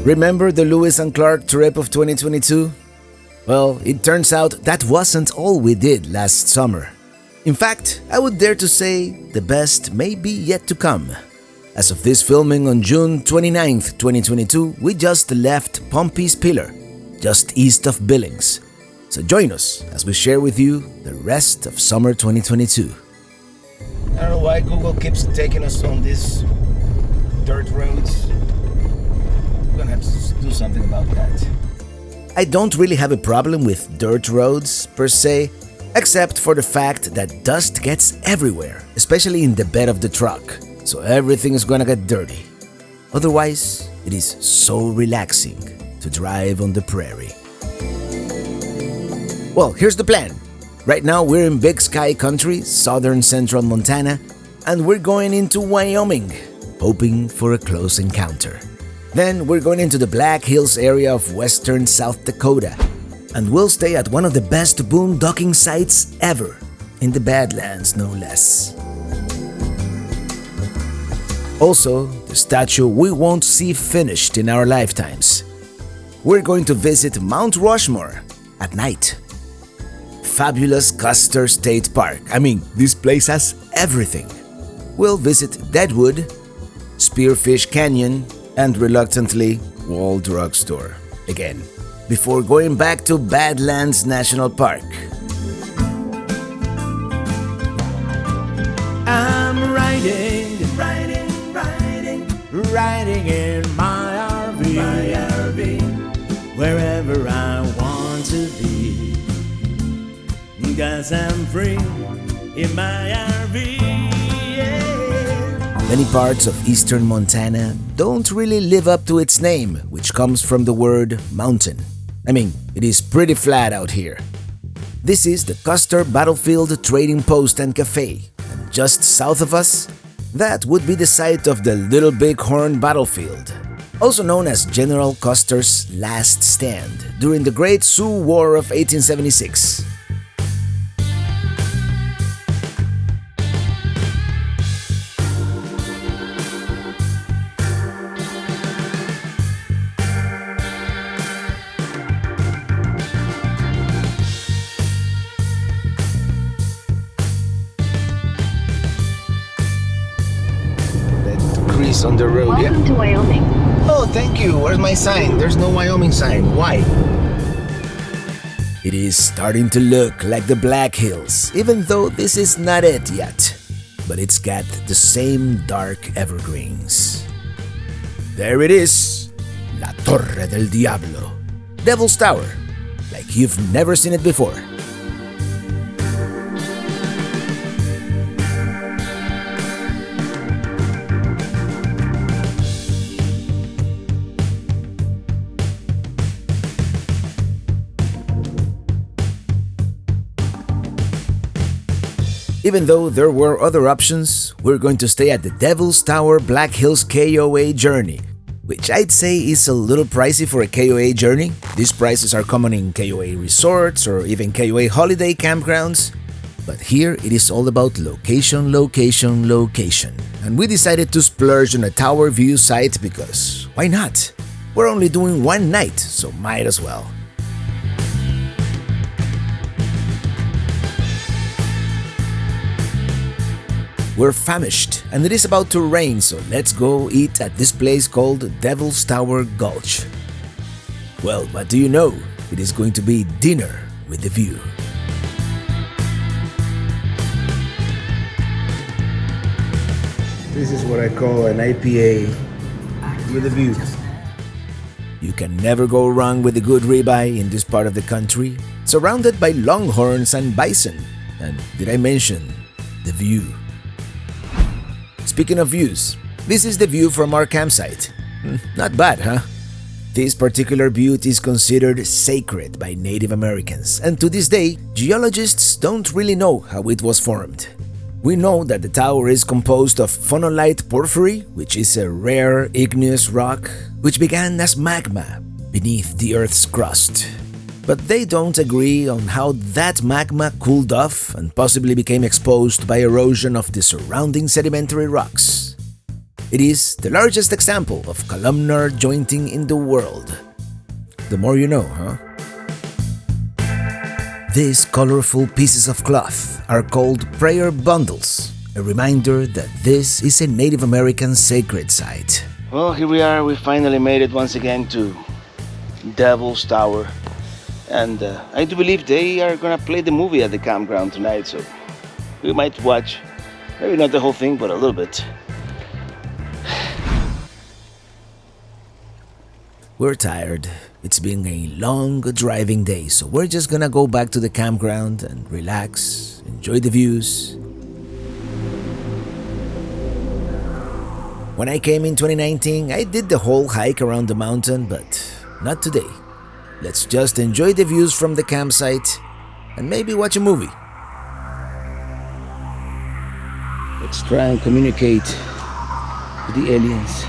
Remember the Lewis and Clark trip of 2022? Well, it turns out that wasn't all we did last summer. In fact, I would dare to say the best may be yet to come. As of this filming on June 29, 2022, we just left Pompey's Pillar, just east of Billings. So join us as we share with you the rest of summer 2022. I don't know why Google keeps taking us on these dirt roads. We're gonna have to do something about that. I don't really have a problem with dirt roads per se, except for the fact that dust gets everywhere, especially in the bed of the truck, so everything is gonna get dirty. Otherwise, it is so relaxing to drive on the prairie. Well, here's the plan. Right now we're in Big Sky Country, southern central Montana, and we're going into Wyoming, hoping for a close encounter. Then we're going into the Black Hills area of western South Dakota, and we'll stay at one of the best boondocking sites ever, in the Badlands no less. Also, the statue we won't see finished in our lifetimes. We're going to visit Mount Rushmore at night. Fabulous Custer State Park. I mean, this place has everything. We'll visit Deadwood, Spearfish Canyon, and reluctantly, Wall Drug Store again, before going back to Badlands National Park. I'm riding in my RV, wherever I want to be. 'Cause I'm free in my RV, yeah. Many parts of eastern Montana don't really live up to its name, which comes from the word mountain. I mean, it is pretty flat out here. This is the Custer Battlefield Trading Post and Cafe, and just south of us, that would be the site of the Little Bighorn Battlefield, also known as General Custer's last stand during the Great Sioux War of 1876. On the road. Welcome to Wyoming. Oh, thank you. Where's my sign? There's no Wyoming sign. Why? It is starting to look like the Black Hills, even though this is not it yet. But it's got the same dark evergreens. There it is. La Torre del Diablo. Devil's Tower. Like you've never seen it before. Even though there were other options, we're going to stay at the Devil's Tower Black Hills KOA journey, which I'd say is a little pricey for a KOA journey. These prices are common in KOA resorts or even KOA holiday campgrounds. But here it is all about location, location, location. And we decided to splurge on a tower view site because why not? We're only doing one night, so might as well. We're famished and it is about to rain, so let's go eat at this place called Devil's Tower Gulch. Well, what do you know? It is going to be dinner with the view. This is what I call an IPA with a view. You can never go wrong with a good ribeye in this part of the country, surrounded by longhorns and bison. And did I mention the view? Speaking of views, this is the view from our campsite. Not bad, huh? This particular butte is considered sacred by Native Americans, and to this day, geologists don't really know how it was formed. We know that the tower is composed of phonolite porphyry, which is a rare igneous rock which began as magma beneath the Earth's crust. But they don't agree on how that magma cooled off and possibly became exposed by erosion of the surrounding sedimentary rocks. It is the largest example of columnar jointing in the world. The more you know, huh? These colorful pieces of cloth are called prayer bundles, a reminder that this is a Native American sacred site. Well, here we are. We finally made it once again to Devil's Tower. And I do believe they are gonna play the movie at the campground tonight, so we might watch, maybe not the whole thing, but a little bit. We're tired. It's been a long driving day, so we're just gonna go back to the campground and relax, enjoy the views. When I came in 2019, I did the whole hike around the mountain, but not today. Let's just enjoy the views from the campsite and maybe watch a movie. Let's try and communicate with the aliens.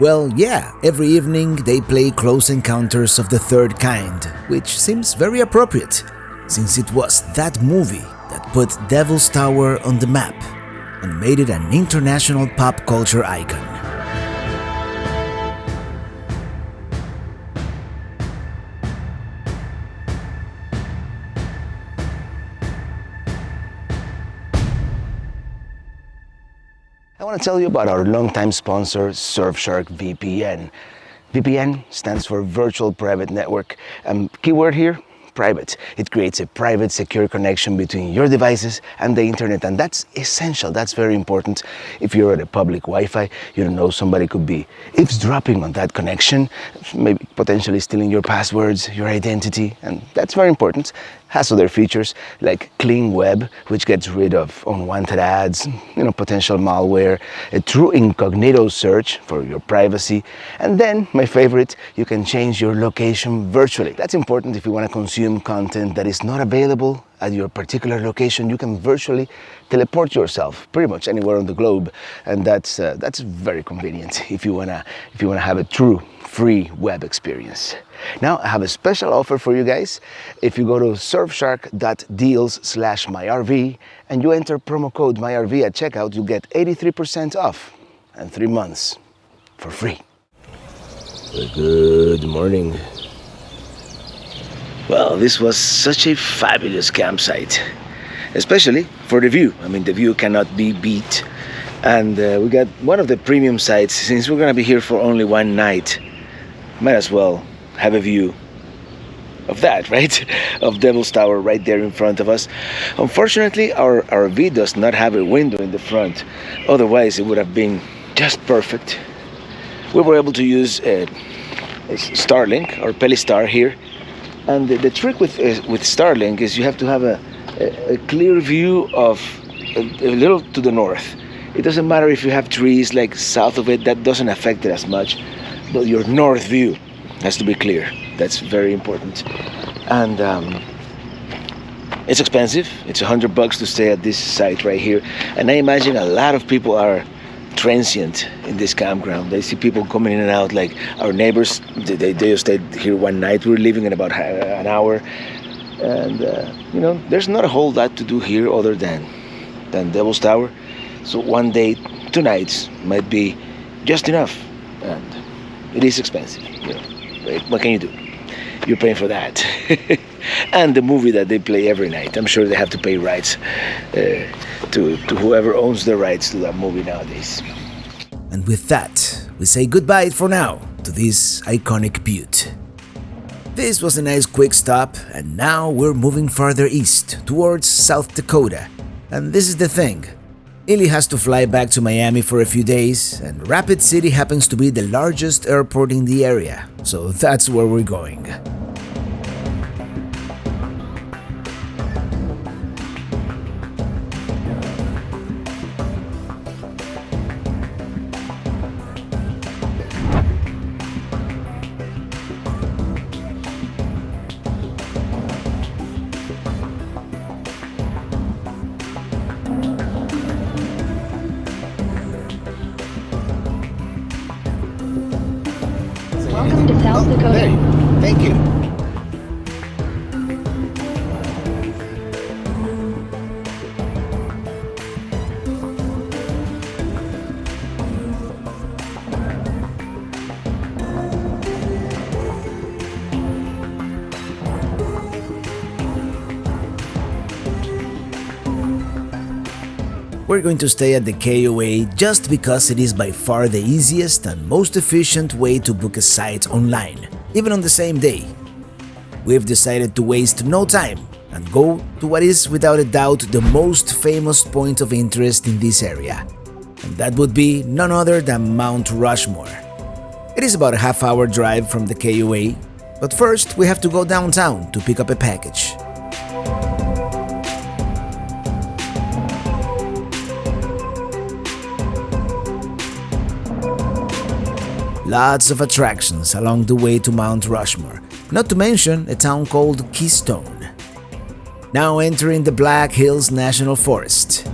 Well, yeah, every evening they play Close Encounters of the Third Kind, which seems very appropriate, since it was that movie that put Devil's Tower on the map and made it an international pop culture icon. I want to tell you about our longtime sponsor, Surfshark VPN. VPN stands for Virtual Private Network, and keyword here, private. It creates a private, secure connection between your devices and the internet, and that's essential. That's very important. If you're at a public Wi-Fi, you don't know, somebody could be eavesdropping on that connection, maybe potentially stealing your passwords, your identity, and that's very important. Has other features like Clean Web, which gets rid of unwanted ads, potential malware, a true incognito search for your privacy, and then, my favorite, you can change your location virtually. That's important if you want to consume content that is not available at your particular location. You can virtually teleport yourself pretty much anywhere on the globe, and that's very convenient if you wanna have a true free web experience. Now, I have a special offer for you guys. If you go to surfshark.deals/myrv and you enter promo code MyRV at checkout, you get 83% off and 3 months for free. Good morning. Well, this was such a fabulous campsite, especially for the view. I mean, the view cannot be beat. And we got one of the premium sites. Since we're gonna be here for only one night, might as well have a view of that, right? Of Devil's Tower right there in front of us. Unfortunately, our RV does not have a window in the front. Otherwise, it would have been just perfect. We were able to use a Starlink or Pelistar here. And the trick with Starlink is you have to have a clear view of a little to the north. It doesn't matter if you have trees like south of it, that doesn't affect it as much. But your north view has to be clear. That's very important. And it's expensive. It's $100 to stay at this site right here. And I imagine a lot of people are transient in this campground. They see people coming in and out, like our neighbors. They just stayed here one night. We're leaving in about an hour. And there's not a whole lot to do here other than Devil's Tower. So one day, 2 nights might be just enough. And it is expensive, right? What can you do? You're paying for that. And the movie that they play every night. I'm sure they have to pay rights to whoever owns the rights to that movie nowadays. And with that, we say goodbye for now to this iconic butte. This was a nice quick stop, and now we're moving farther east towards South Dakota. And this is the thing. Illy has to fly back to Miami for a few days, and Rapid City happens to be the largest airport in the area, so that's where we're going. Oh, Dakota. there you go. Thank you. We're going to stay at the KOA just because it is by far the easiest and most efficient way to book a site online, even on the same day. We've decided to waste no time and go to what is without a doubt the most famous point of interest in this area. And that would be none other than Mount Rushmore. It is about a half-hour drive from the KOA, but first we have to go downtown to pick up a package. Lots of attractions along the way to Mount Rushmore, not to mention a town called Keystone. Now entering the Black Hills National Forest.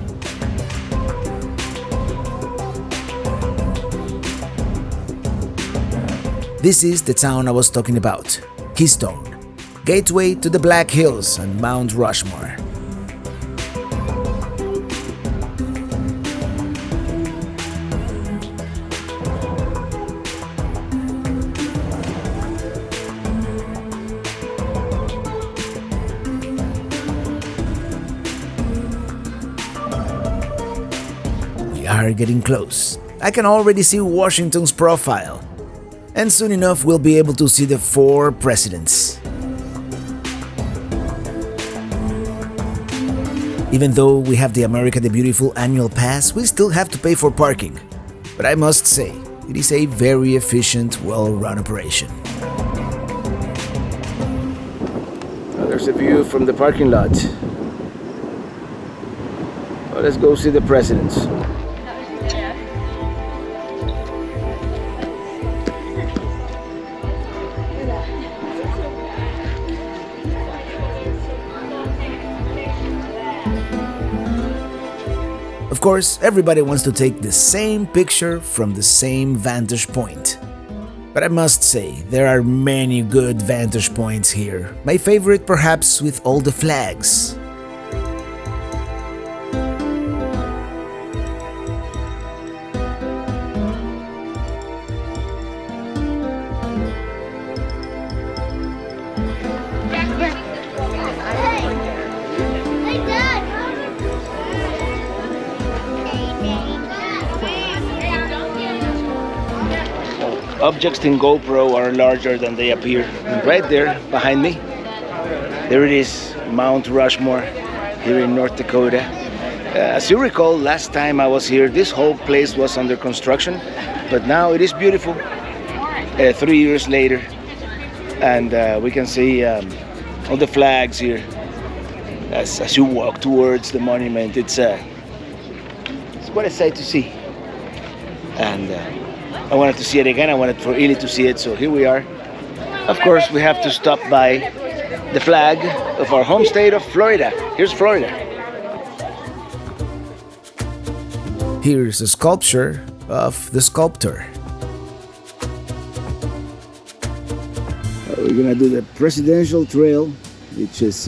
This is the town I was talking about, Keystone, gateway to the Black Hills and Mount Rushmore. We are getting close. I can already see Washington's profile. And soon enough we'll be able to see the 4 presidents. Even though we have the America the Beautiful annual pass, we still have to pay for parking. But I must say, it is a very efficient, well-run operation. Well, there's a view from the parking lot. Well, let's go see the presidents. Of course, everybody wants to take the same picture from the same vantage point. But I must say, there are many good vantage points here. My favorite perhaps with all the flags. Objects in GoPro are larger than they appear. And right there, behind me, there it is, Mount Rushmore, here in North Dakota. As you recall, last time I was here, this whole place was under construction, but now it is beautiful, 3 years later. And we can see all the flags here as you walk towards the monument. It's quite a sight to see. And I wanted to see it again. I wanted for Ili to see it, so here we are. Of course, we have to stop by the flag of our home state of Florida. Here's Florida. Here's a sculpture of the Sculptor. We're gonna do the Presidential Trail, which is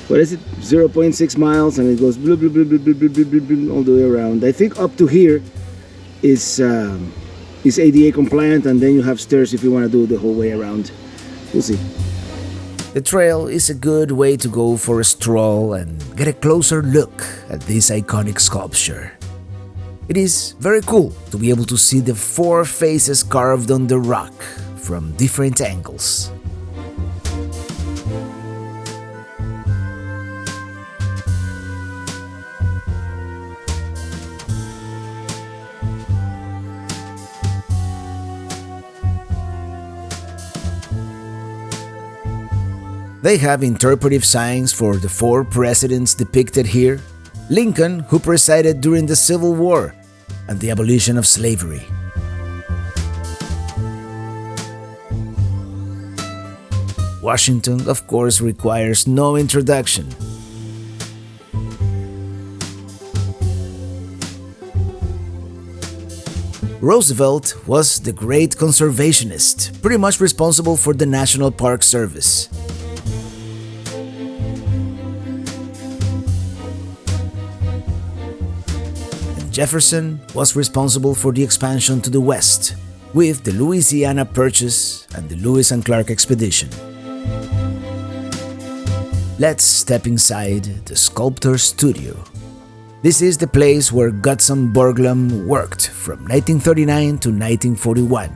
what is it? 0.6 miles, and it goes blue, blue, blue, blue, blue, blue, blue, blue, all the way around. I think up to here is ADA compliant, and then you have stairs if you want to do the whole way around. We'll see. The trail is a good way to go for a stroll and get a closer look at this iconic sculpture. It is very cool to be able to see the 4 faces carved on the rock from different angles. They have interpretive signs for the 4 presidents depicted here: Lincoln, who presided during the Civil War and the abolition of slavery; Washington, of course, requires no introduction. Roosevelt was the great conservationist, pretty much responsible for the National Park Service. And Jefferson was responsible for the expansion to the west, with the Louisiana Purchase and the Lewis and Clark Expedition. Let's step inside the Sculptor studio. This is the place where Gutzon Borglum worked from 1939 to 1941.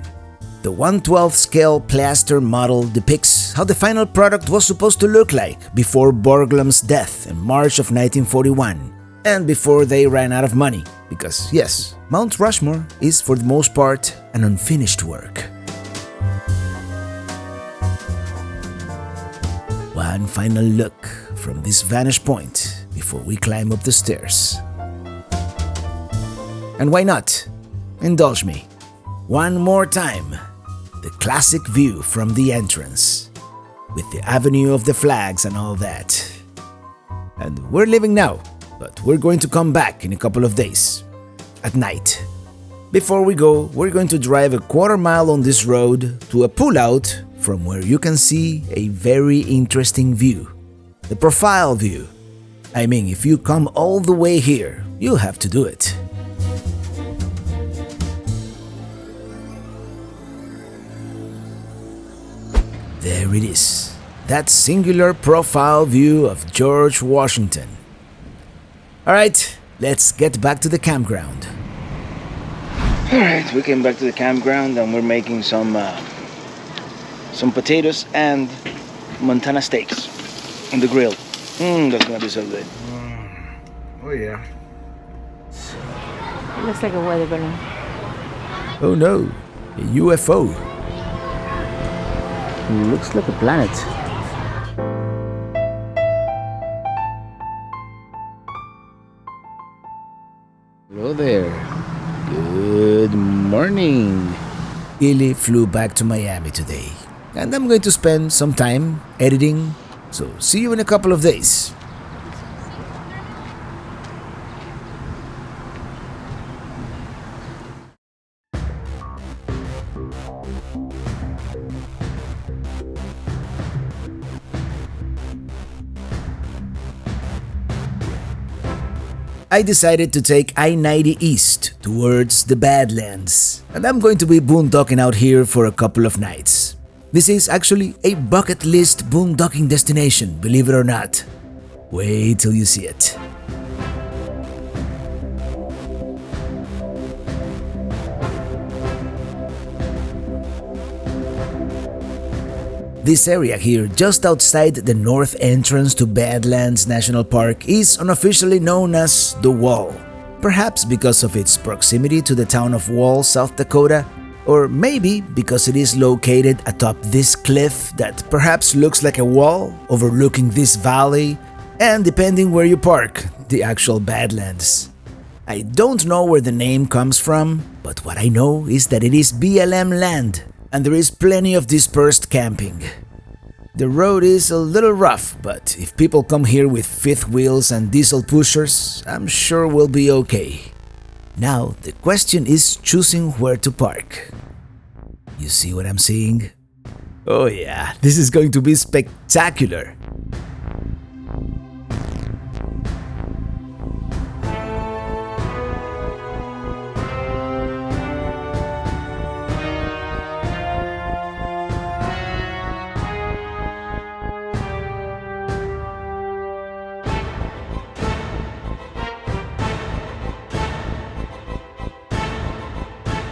The 1/12 scale plaster model depicts how the final product was supposed to look like before Borglum's death in March of 1941, and before they ran out of money, because yes, Mount Rushmore is for the most part an unfinished work. One final look from this vantage point before we climb up the stairs. And why not? Indulge me. One more time. The classic view from the entrance, with the avenue of the flags and all that. And we're leaving now, but we're going to come back in a couple of days, at night. Before we go, we're going to drive a quarter mile on this road to a pullout from where you can see a very interesting view. The profile view. I mean, if you come all the way here, you'll have to do it. There it is. That singular profile view of George Washington. Alright, let's get back to the campground. Alright, we came back to the campground and we're making some potatoes and Montana steaks on the grill. That's gonna be so good. Oh yeah. It looks like a weather balloon. Oh no, a UFO. Looks like a planet. Hello there. Good morning. Illy flew back to Miami today, and I'm going to spend some time editing, so see you in a couple of days. I decided to take I-90 east towards the Badlands, and I'm going to be boondocking out here for a couple of nights. This is actually a bucket list boondocking destination, believe it or not. Wait till you see it. This area here, just outside the north entrance to Badlands National Park, is unofficially known as The Wall. Perhaps because of its proximity to the town of Wall, South Dakota, or maybe because it is located atop this cliff that perhaps looks like a wall overlooking this valley, and depending where you park, the actual Badlands. I don't know where the name comes from, but what I know is that it is BLM land, and there is plenty of dispersed camping. The road is a little rough, but if people come here with fifth wheels and diesel pushers, I'm sure we'll be okay. Now, the question is choosing where to park. You see what I'm seeing? Oh yeah, this is going to be spectacular.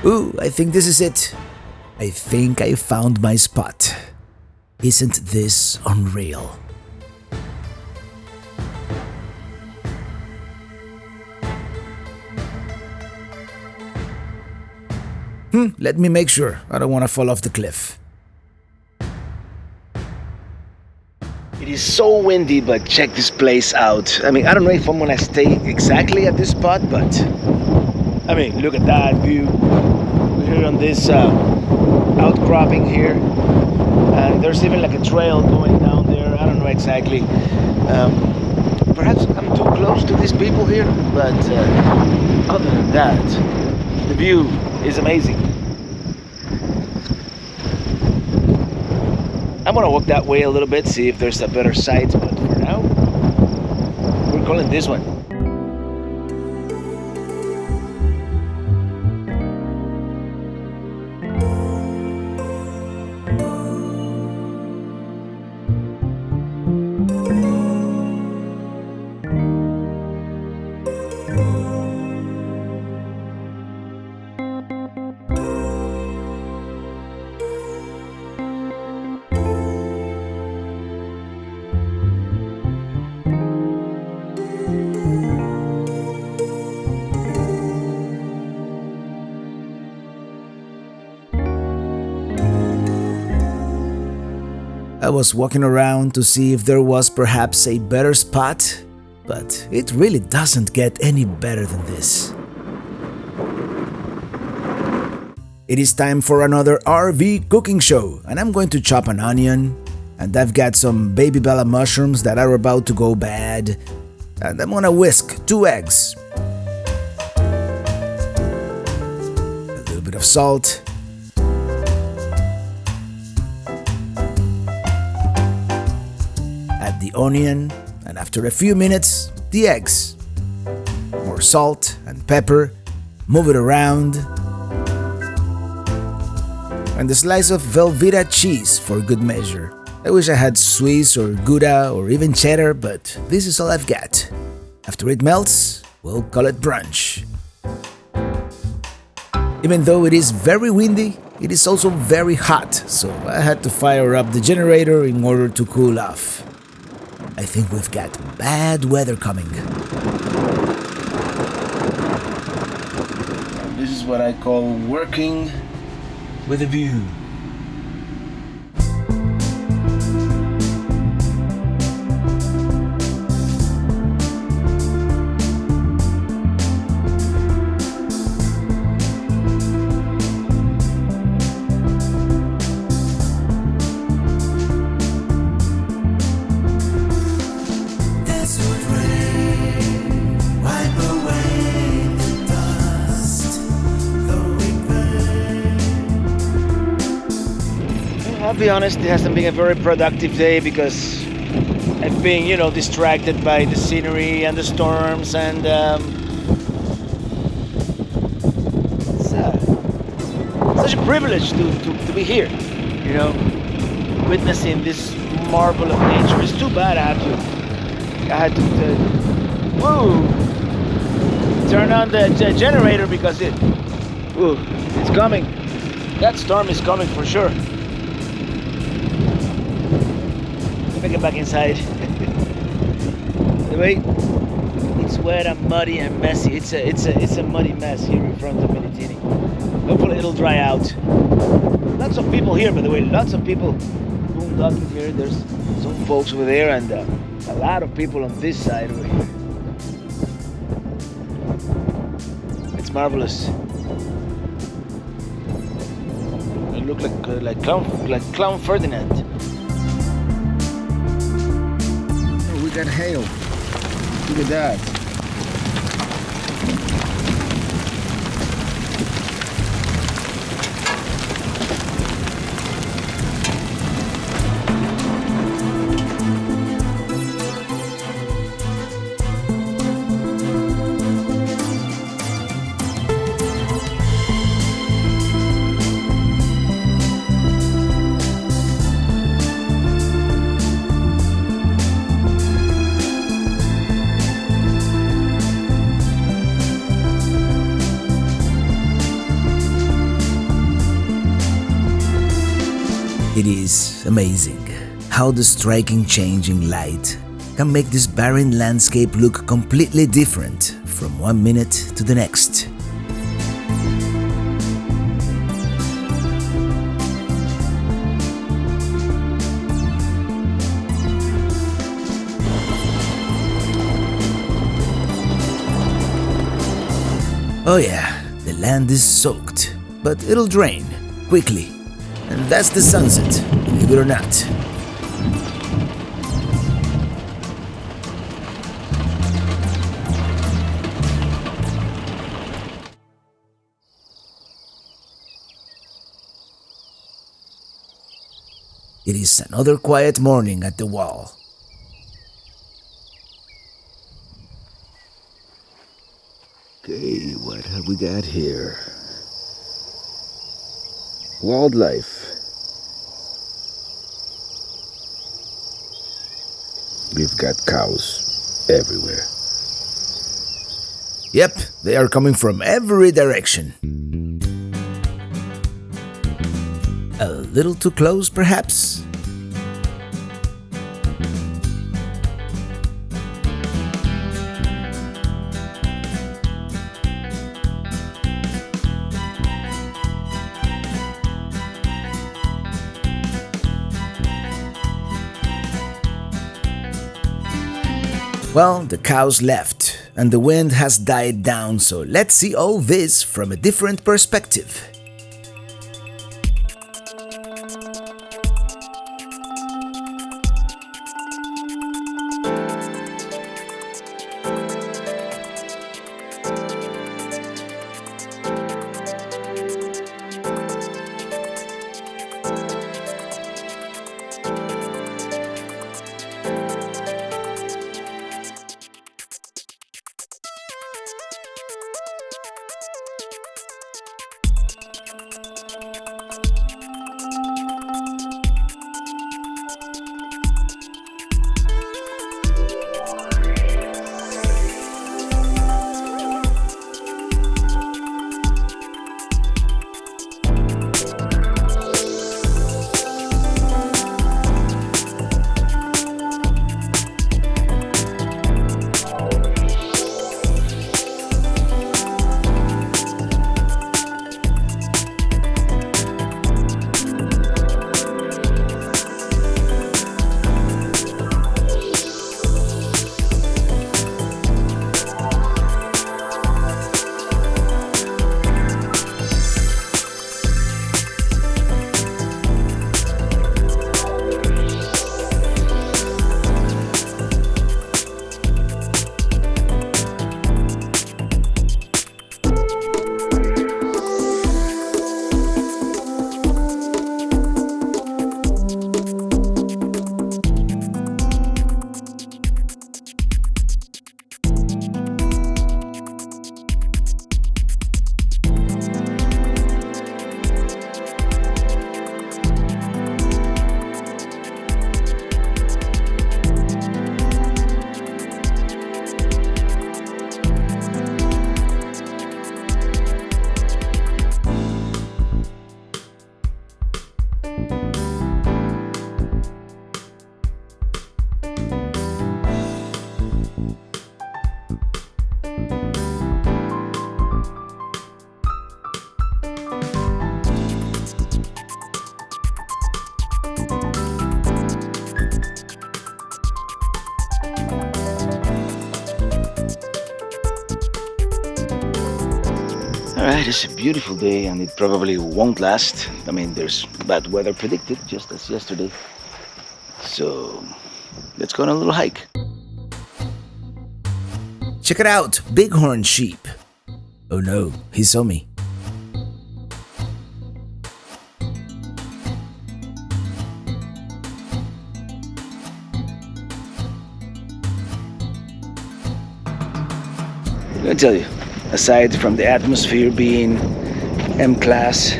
Ooh, I think this is it. I think I found my spot. Isn't this unreal? Let me make sure. I don't want to fall off the cliff. It is so windy, but check this place out. I mean, I don't know if I'm gonna stay exactly at this spot, but I mean, look at that view. We're here on this outcropping here, and there's even like a trail going down there. I don't know exactly Perhaps I'm too close to these people here, but other than that, the view is amazing. I'm gonna walk that way a little bit, see if there's a better site, but for now, we're calling this one. I was walking around to see if there was perhaps a better spot, but it really doesn't get any better than this. It is time for another RV cooking show, and I'm going to chop an onion, and I've got some baby bella mushrooms that are about to go bad, and I'm gonna whisk 2 eggs, a little bit of salt, add the onion, and after a few minutes, the eggs. More salt and pepper, move it around, and a slice of Velveeta cheese for good measure. I wish I had Swiss or Gouda or even cheddar, but this is all I've got. After it melts, we'll call it brunch. Even though it is very windy, it is also very hot, so I had to fire up the generator in order to cool off. I think we've got bad weather coming. This is what I call working with a view. I'll be honest, it hasn't been a very productive day because I've been, distracted by the scenery and the storms, and it's such a privilege to be here, witnessing this marvel of nature. It's too bad I had to turn on the generator because it's coming. That storm is coming for sure. Let me get back inside. The way it's wet and muddy and messy. It's a muddy mess here in front of Minitini. Hopefully it'll dry out. Lots of people here, by the way. Lots of people boondocking here. There's some folks over there, and a lot of people on this side over here. It's marvelous. They look like Clown Ferdinand. We got hail. Look at that. It is amazing how the striking change in light can make this barren landscape look completely different from one minute to the next. Oh yeah, the land is soaked, but it'll drain quickly. And that's the sunset, believe it or not. It is another quiet morning at the wall. Okay, what have we got here? Wildlife. We've got cows everywhere. Yep, they are coming from every direction. A little too close, perhaps? Well, the cows left, and the wind has died down, so let's see all this from a different perspective. Alright, it's a beautiful day and it probably won't last. I mean, there's bad weather predicted, just as yesterday. So, let's go on a little hike. Check it out, Bighorn sheep. Oh no, he saw me. Let me tell you, aside from the atmosphere being M-class,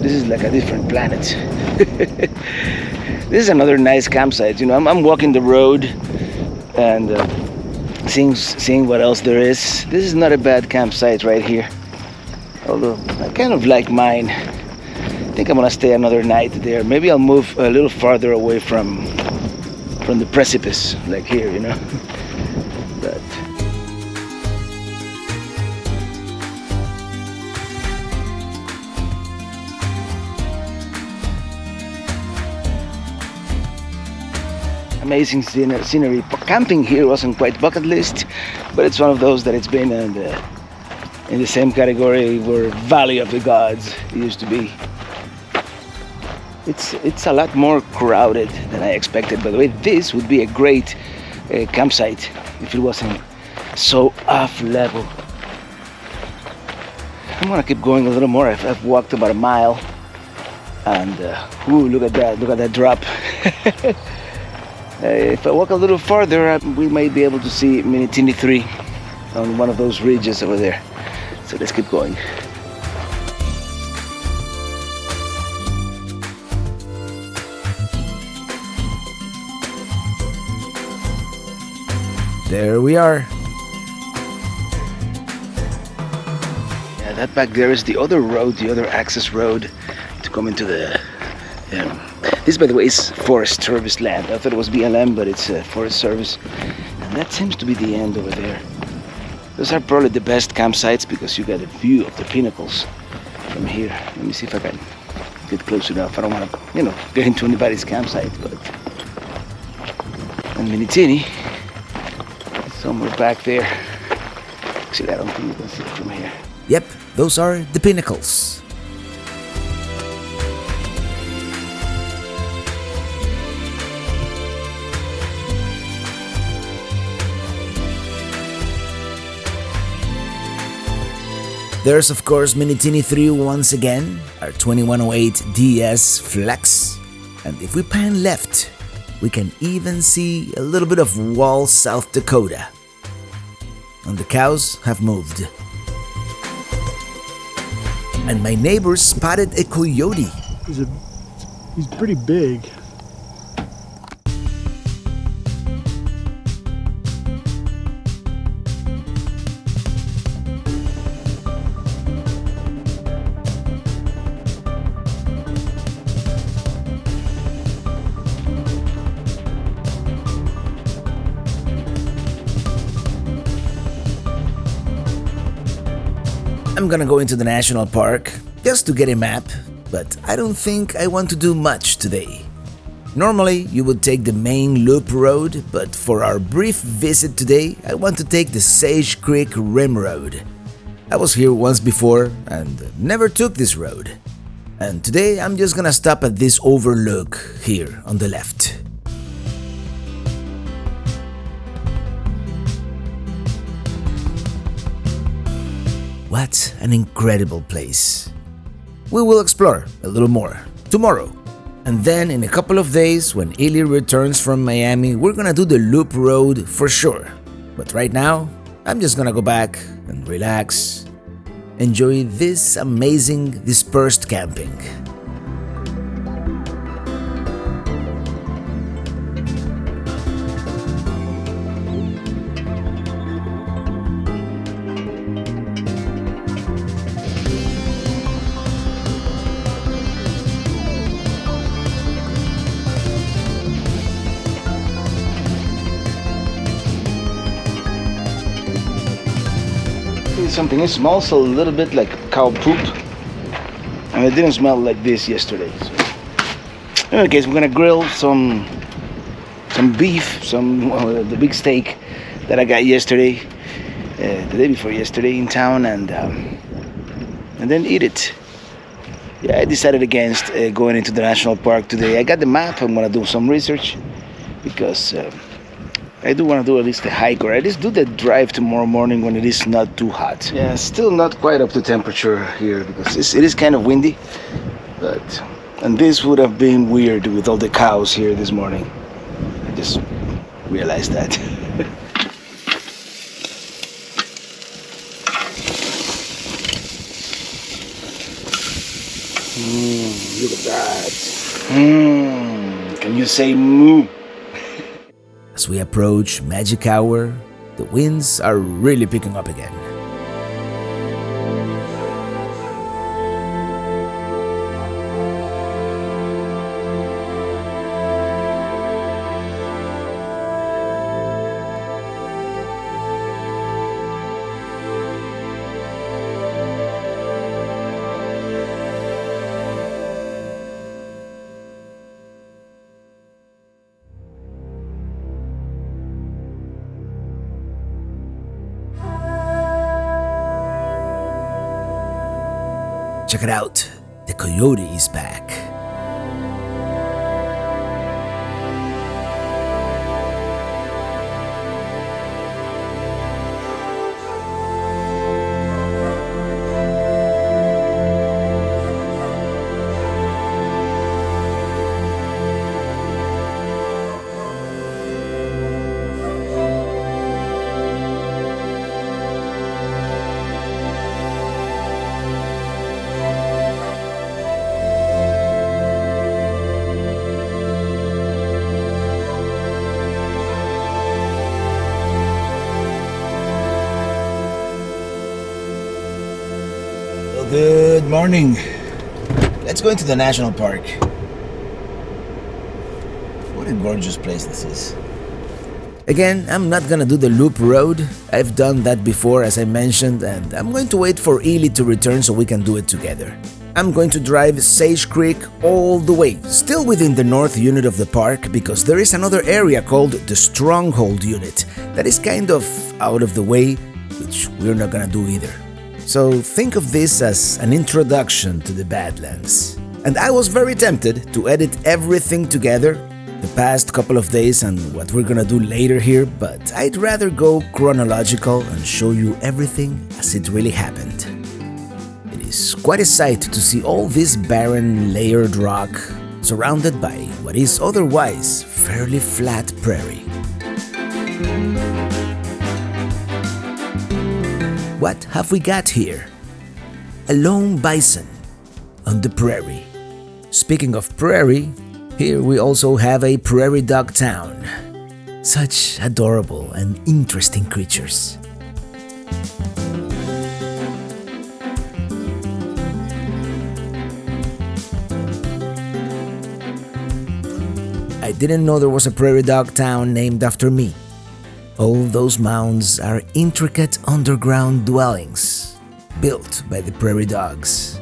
this is like a different planet. This is another nice campsite. You know, I'm walking the road and seeing what else there is. This is not a bad campsite right here. Although I kind of like mine. I think I'm gonna stay another night there. Maybe I'll move a little farther away from the precipice, like here, you know. But amazing scenery. Camping here wasn't quite bucket list, but it's one of those that it's been in the same category where Valley of the Gods used to be. It's a lot more crowded than I expected. By the way, this would be a great campsite if it wasn't so off level. I'm gonna keep going a little more. I've walked about a mile. And ooh, look at that drop. If I walk a little farther, we might be able to see Minnie 3 on one of those ridges over there. So let's keep going. There we are. Yeah, that back there is the other road, the other access road to come into the... this, by the way, is Forest Service land. I thought it was BLM, but it's Forest Service. And that seems to be the end over there. Those are probably the best campsites because you get a view of the pinnacles from here. Let me see if I can get close enough. I don't want to, get into anybody's campsite, but... And Minnie somewhere back there. Actually, I don't think you can see it from here. Yep, those are the pinnacles. There's of course Minnie 3 once again, our 2108 DS Flex. And if we pan left, we can even see a little bit of Wall, South Dakota. And the cows have moved. And my neighbor spotted a coyote. He's pretty big. I'm gonna go into the national park just to get a map, but I don't think I want to do much today. Normally, you would take the main loop road, but for our brief visit today, I want to take the Sage Creek Rim Road. I was here once before and never took this road. And today, I'm just gonna stop at this overlook here on the left. What an incredible place. We will explore a little more tomorrow. And then in a couple of days, when Ely returns from Miami, we're gonna do the loop road for sure. But right now, I'm just gonna go back and relax, enjoy this amazing dispersed camping. Something, it smells a little bit like cow poop, and it didn't smell like this yesterday. So, in any case, we're gonna grill some beef, the big steak that I got yesterday, the day before yesterday in town, and then eat it. Yeah, I decided against going into the national park today. I got the map. I'm gonna do some research because I do want to do at least a hike, or at least do the drive tomorrow morning when it is not too hot. Yeah, still not quite up to temperature here because it is kind of windy. And this would have been weird with all the cows here this morning. I just realized that. Look at that. Can you say moo? As we approach magic hour, the winds are really picking up again. Check it out, the coyote is back. Good morning. Let's go into the national park. What a gorgeous place this is. Again, I'm not gonna do the loop road. I've done that before, as I mentioned, and I'm going to wait for Ely to return so we can do it together. I'm going to drive Sage Creek all the way, still within the north unit of the park, because there is another area called the Stronghold unit that is kind of out of the way, which we're not gonna do either. So think of this as an introduction to the Badlands. And I was very tempted to edit everything together the past couple of days and what we're gonna do later here, but I'd rather go chronological and show you everything as it really happened. It is quite a sight to see all this barren layered rock surrounded by what is otherwise fairly flat prairie. What have we got here? A lone bison on the prairie. Speaking of prairie, here we also have a prairie dog town. Such adorable and interesting creatures. I didn't know there was a prairie dog town named after me. All those mounds are intricate underground dwellings built by the prairie dogs.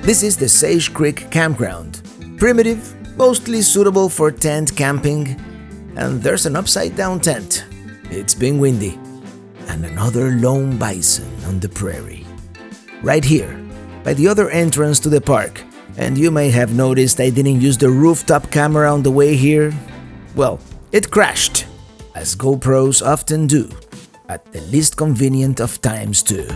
This is the Sage Creek Campground. Primitive, mostly suitable for tent camping, and there's an upside-down tent. It's been windy, and another lone bison on the prairie. Right here, by the other entrance to the park, and you may have noticed I didn't use the rooftop camera on the way here. Well, it crashed, as GoPros often do, at the least convenient of times too.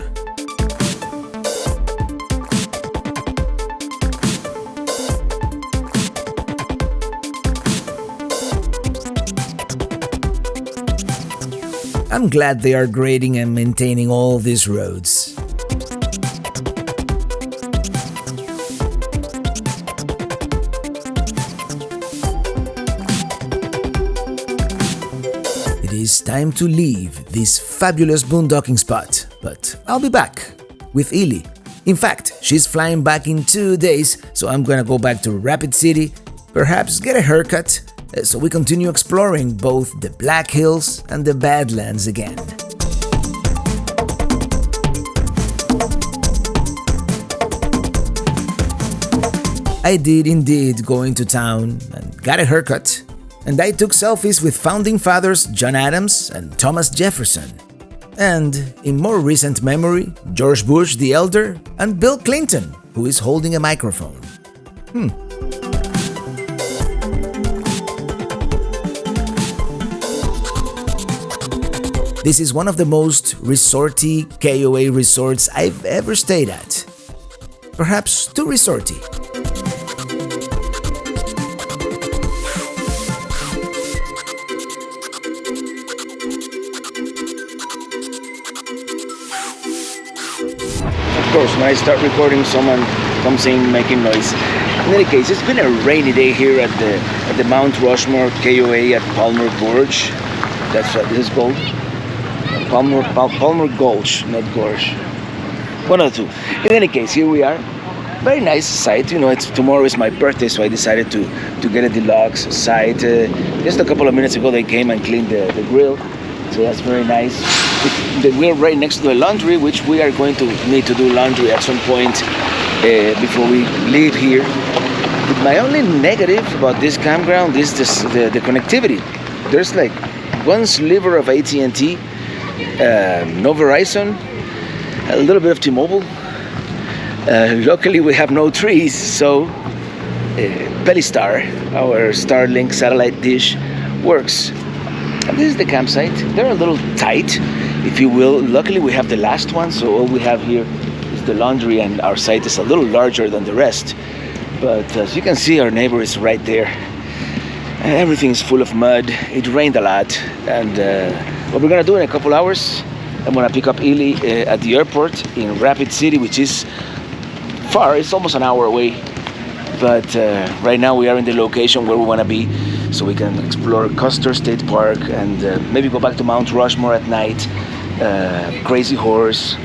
I'm glad they are grading and maintaining all these roads. It is time to leave this fabulous boondocking spot, but I'll be back with Ely. In fact, she's flying back in 2 days, so I'm gonna go back to Rapid City, perhaps get a haircut, so we continue exploring both the Black Hills and the Badlands again. I did indeed go into town and got a haircut, and I took selfies with founding fathers John Adams and Thomas Jefferson, and in more recent memory, George Bush the Elder and Bill Clinton, who is holding a microphone. This is one of the most resorty KOA resorts I've ever stayed at. Perhaps too resorty. Of course, when I start recording, someone comes in making noise. In any case, it's been a rainy day here at the Mount Rushmore KOA at Palmer Gorge. That's what this is called. Palmer Gulch, not Gorge. One of the two. In any case, here we are. Very nice site. You know, tomorrow is my birthday, so I decided to get a deluxe site. Just a couple of minutes ago, they came and cleaned the grill, so that's very nice. We're right next to the laundry, which we are going to need to do laundry at some point before we leave here. But my only negative about this campground is the connectivity. There's like one sliver of AT&T. No Verizon, a little bit of T-Mobile. Luckily we have no trees, so Pellistar, our Starlink satellite dish, works. And this is the campsite. They're a little tight, if you will. Luckily, we have the last one, so all we have here is the laundry, and our site is a little larger than the rest. But as you can see, our neighbor is right there. Everything's full of mud. It rained a lot, and what we're gonna do in a couple hours, I'm gonna pick up Ili at the airport in Rapid City, which is far. It's almost an hour away, but right now we are in the location where we want to be, so we can explore Custer State Park and maybe go back to Mount Rushmore at night, Crazy Horse,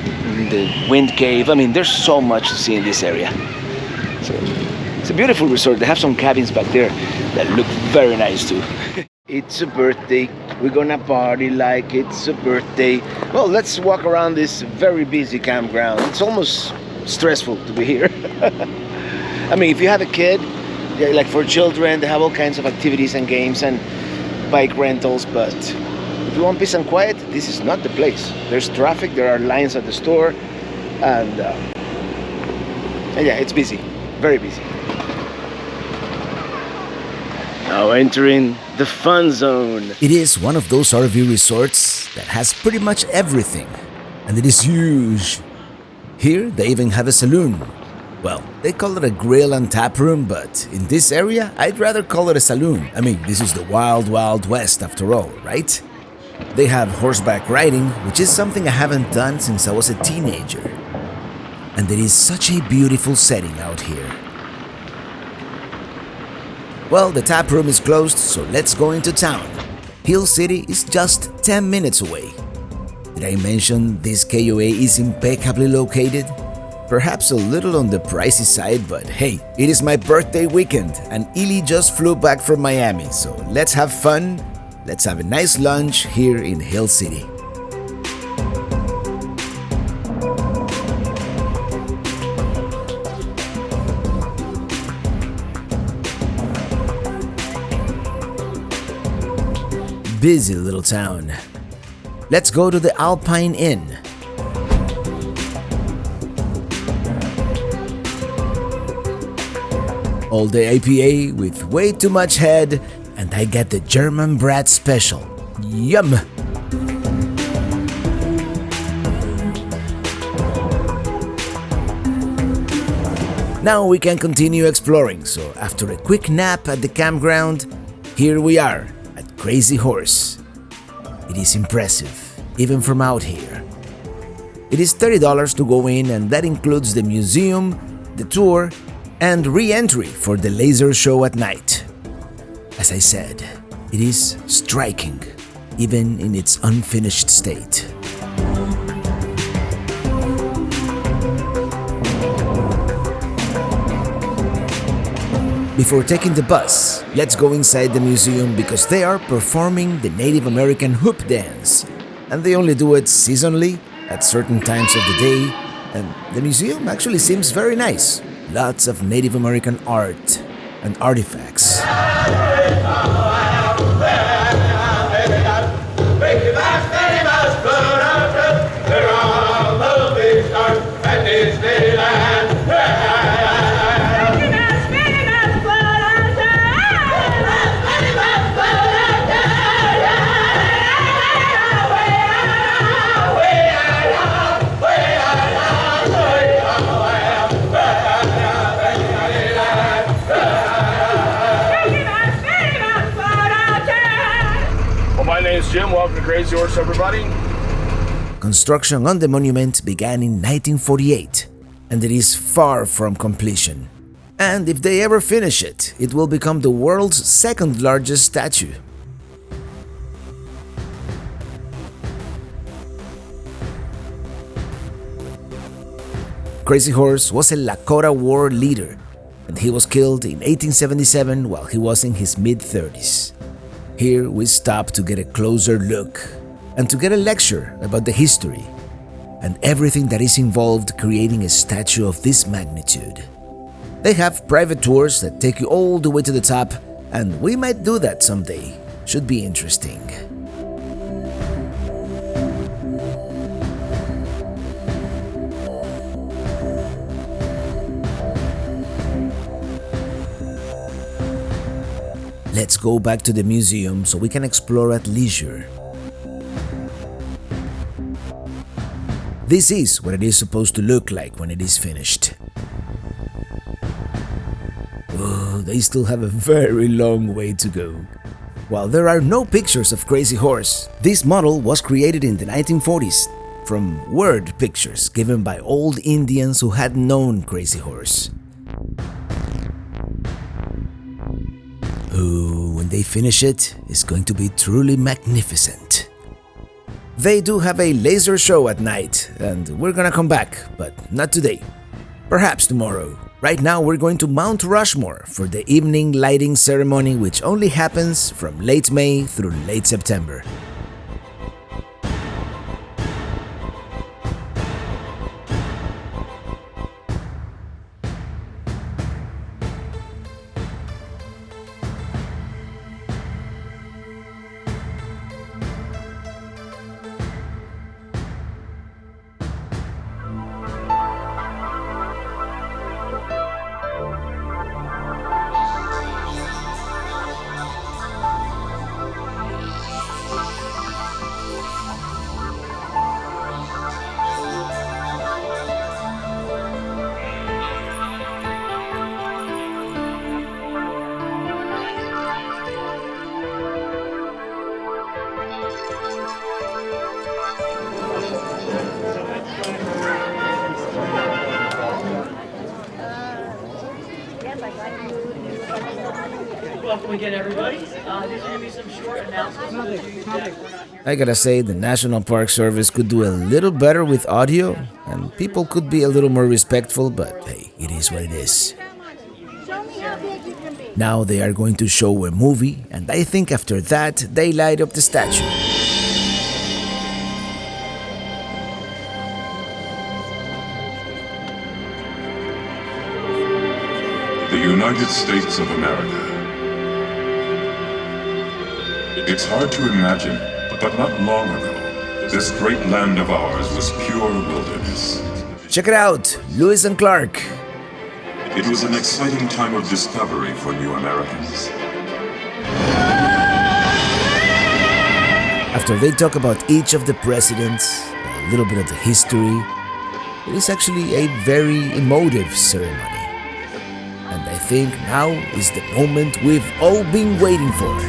the Wind Cave. I mean, there's so much to see in this area. So it's a beautiful resort. They have some cabins back there that look very nice too. It's a birthday. We're gonna party like it's a birthday. Well, let's walk around this very busy campground. It's almost stressful to be here. I mean, if you have a kid, like for children, they have all kinds of activities and games and bike rentals, but if you want peace and quiet, this is not the place. There's traffic, there are lines at the store, and yeah, it's busy, very busy. Now entering the fun zone. It is one of those RV resorts that has pretty much everything, and it is huge. Here, they even have a saloon. Well, they call it a grill and tap room, but in this area, I'd rather call it a saloon. I mean, this is the wild, wild west after all, right? They have horseback riding, which is something I haven't done since I was a teenager. And there is such a beautiful setting out here. Well, the tap room is closed, so let's go into town. Hill City is just 10 minutes away. Did I mention this KOA is impeccably located? Perhaps a little on the pricey side, but hey, it is my birthday weekend and Ili just flew back from Miami, so let's have fun. Let's have a nice lunch here in Hill City. Busy little town. Let's go to the Alpine Inn. All day IPA with way too much head, and I get the German Brat Special. Yum! Now we can continue exploring, so after a quick nap at the campground, here we are at Crazy Horse. It is impressive, even from out here. It is $30 to go in, and that includes the museum, the tour, and re-entry for the laser show at night. As I said, it is striking, even in its unfinished state. Before taking the bus, let's go inside the museum because they are performing the Native American hoop dance, and they only do it seasonally at certain times of the day, and the museum actually seems very nice. Lots of Native American art and artifacts. Jim, welcome to Crazy Horse, everybody. Construction on the monument began in 1948, and it is far from completion. And if they ever finish it, it will become the world's second largest statue. Crazy Horse was a Lakota War leader, and he was killed in 1877 while he was in his mid-30s. Here we stop to get a closer look and to get a lecture about the history and everything that is involved creating a statue of this magnitude. They have private tours that take you all the way to the top, and we might do that someday. Should be interesting. let's go back to the museum so we can explore at leisure. This is what it is supposed to look like when it is finished. Oh, they still have a very long way to go. While there are no pictures of Crazy Horse, this model was created in the 1940s from word pictures given by old Indians who had known Crazy Horse. Oh, when they finish it, it's going to be truly magnificent. They do have a laser show at night, and we're gonna come back, but not today. Perhaps tomorrow. Right now we're going to Mount Rushmore for the evening lighting ceremony, which only happens from late May through late September. Welcome again, everybody. These are going to be some short announcements. I gotta say, the National Park Service could do a little better with audio, and people could be a little more respectful, but hey, it is what it is. Now they are going to show a movie, and I think after that, they light up the statue. The United States of America. It's hard to imagine, but not long ago, this great land of ours was pure wilderness. Check it out, Lewis and Clark. It was an exciting time of discovery for new Americans. After they talk about each of the presidents, a little bit of the history, it is actually a very emotive ceremony. And I think now is the moment we've all been waiting for.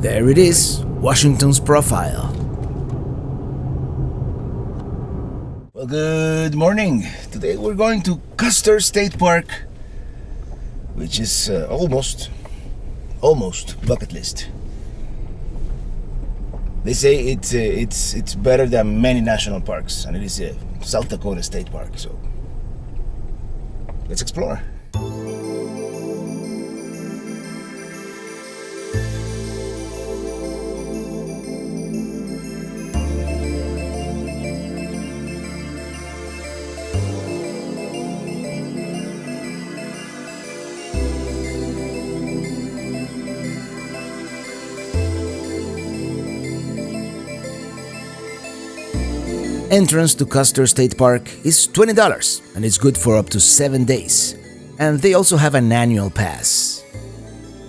There it is, Washington's profile. Well, good morning. Today we're going to Custer State Park, which is almost bucket list. They say it's better than many national parks, and it is South Dakota State Park. So let's explore. Entrance to Custer State Park is $20 and it's good for up to 7 days. And they also have an annual pass.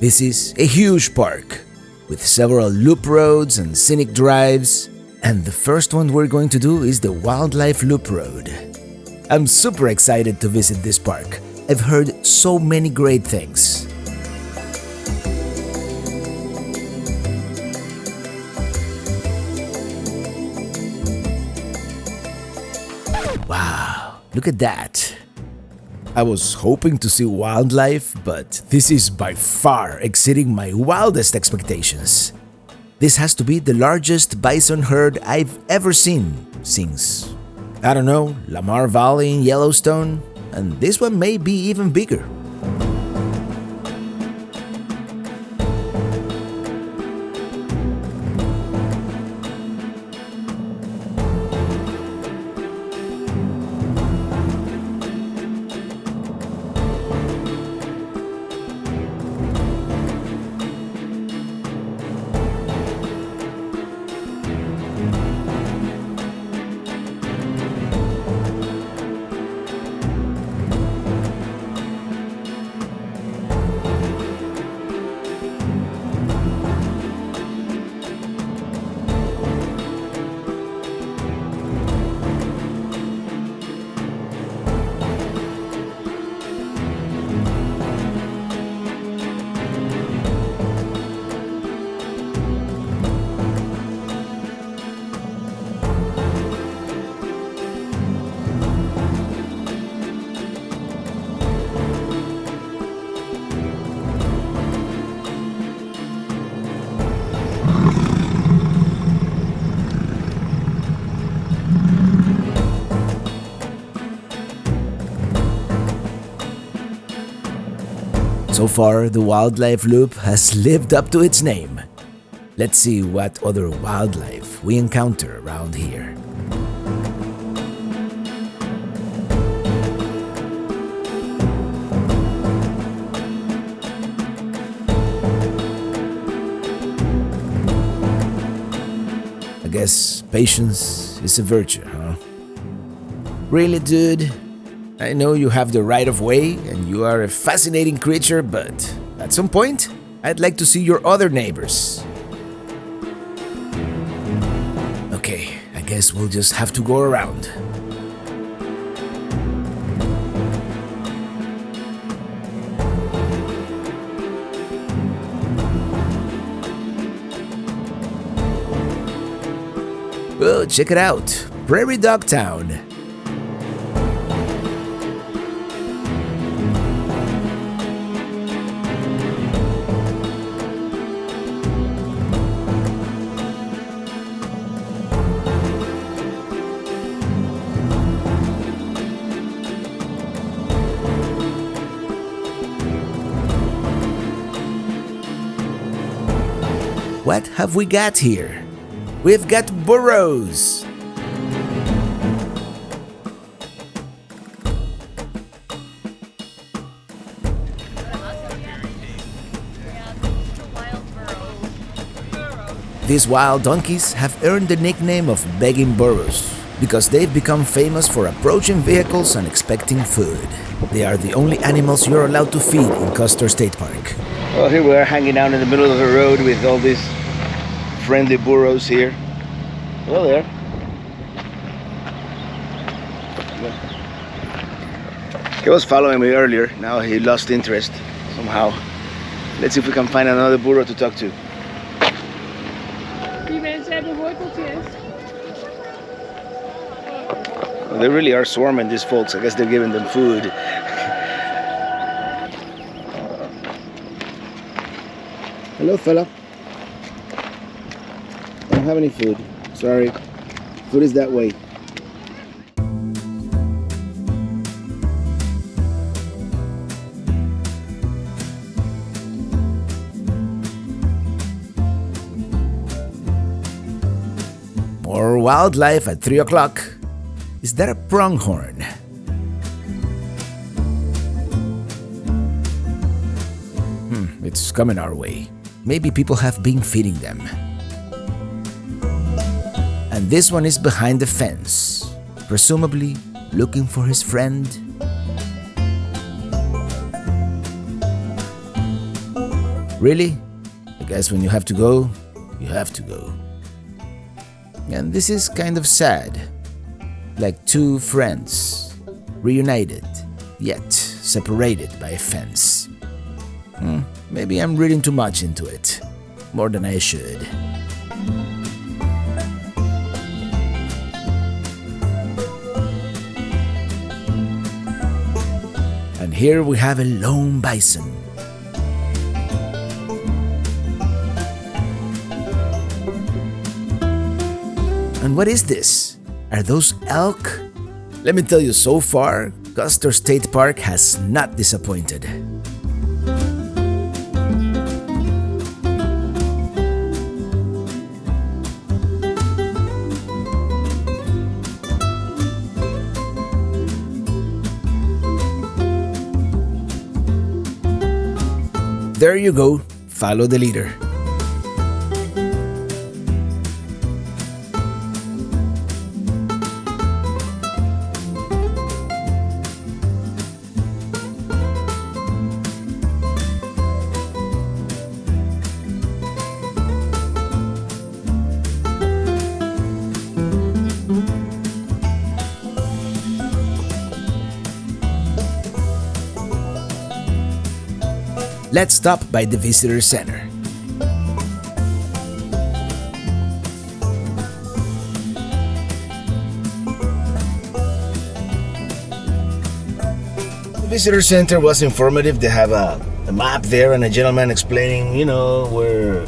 This is a huge park with several loop roads and scenic drives. And the first one we're going to do is the Wildlife Loop Road. I'm super excited to visit this park. I've heard so many great things. Wow, look at that. I was hoping to see wildlife, but this is by far exceeding my wildest expectations. This has to be the largest bison herd I've ever seen since, I don't know, Lamar Valley in Yellowstone. and this one may be even bigger. So far, the wildlife loop has lived up to its name. Let's see what other wildlife we encounter around here. I guess patience is a virtue, huh? Really, dude? I know you have the right of way and you are a fascinating creature, but at some point, I'd like to see your other neighbors. Okay, I guess we'll just have to go around. Well, check it out, Prairie Dog Town. What have we got here? We've got burros. These wild donkeys have earned the nickname of begging burros because they've become famous for approaching vehicles and expecting food. They are the only animals you're allowed to feed in Custer State Park. Well, here we are hanging out in the middle of the road with all these friendly burros here. Hello there. He was following me earlier. Now he lost interest somehow. Let's see if we can find another burro to talk to. Die mensen hebben worteltjes. Well, they really are swarming these folks. I guess they're giving them food. Hello, fella. Don't have any food. Sorry. Food is that way. More wildlife at 3 o'clock. Is that a pronghorn? It's coming our way. Maybe people have been feeding them. And this one is behind the fence, presumably looking for his friend. Really? I guess when you have to go, you have to go. And this is kind of sad. Like two friends, reunited, yet separated by a fence. Maybe I'm reading too much into it, more than I should. And here we have a lone bison. And what is this? Are those elk? Let me tell you, so far, Custer State Park has not disappointed. There you go, follow the leader. Let's stop by the visitor center. The visitor center was informative. They have a map there and a gentleman explaining, where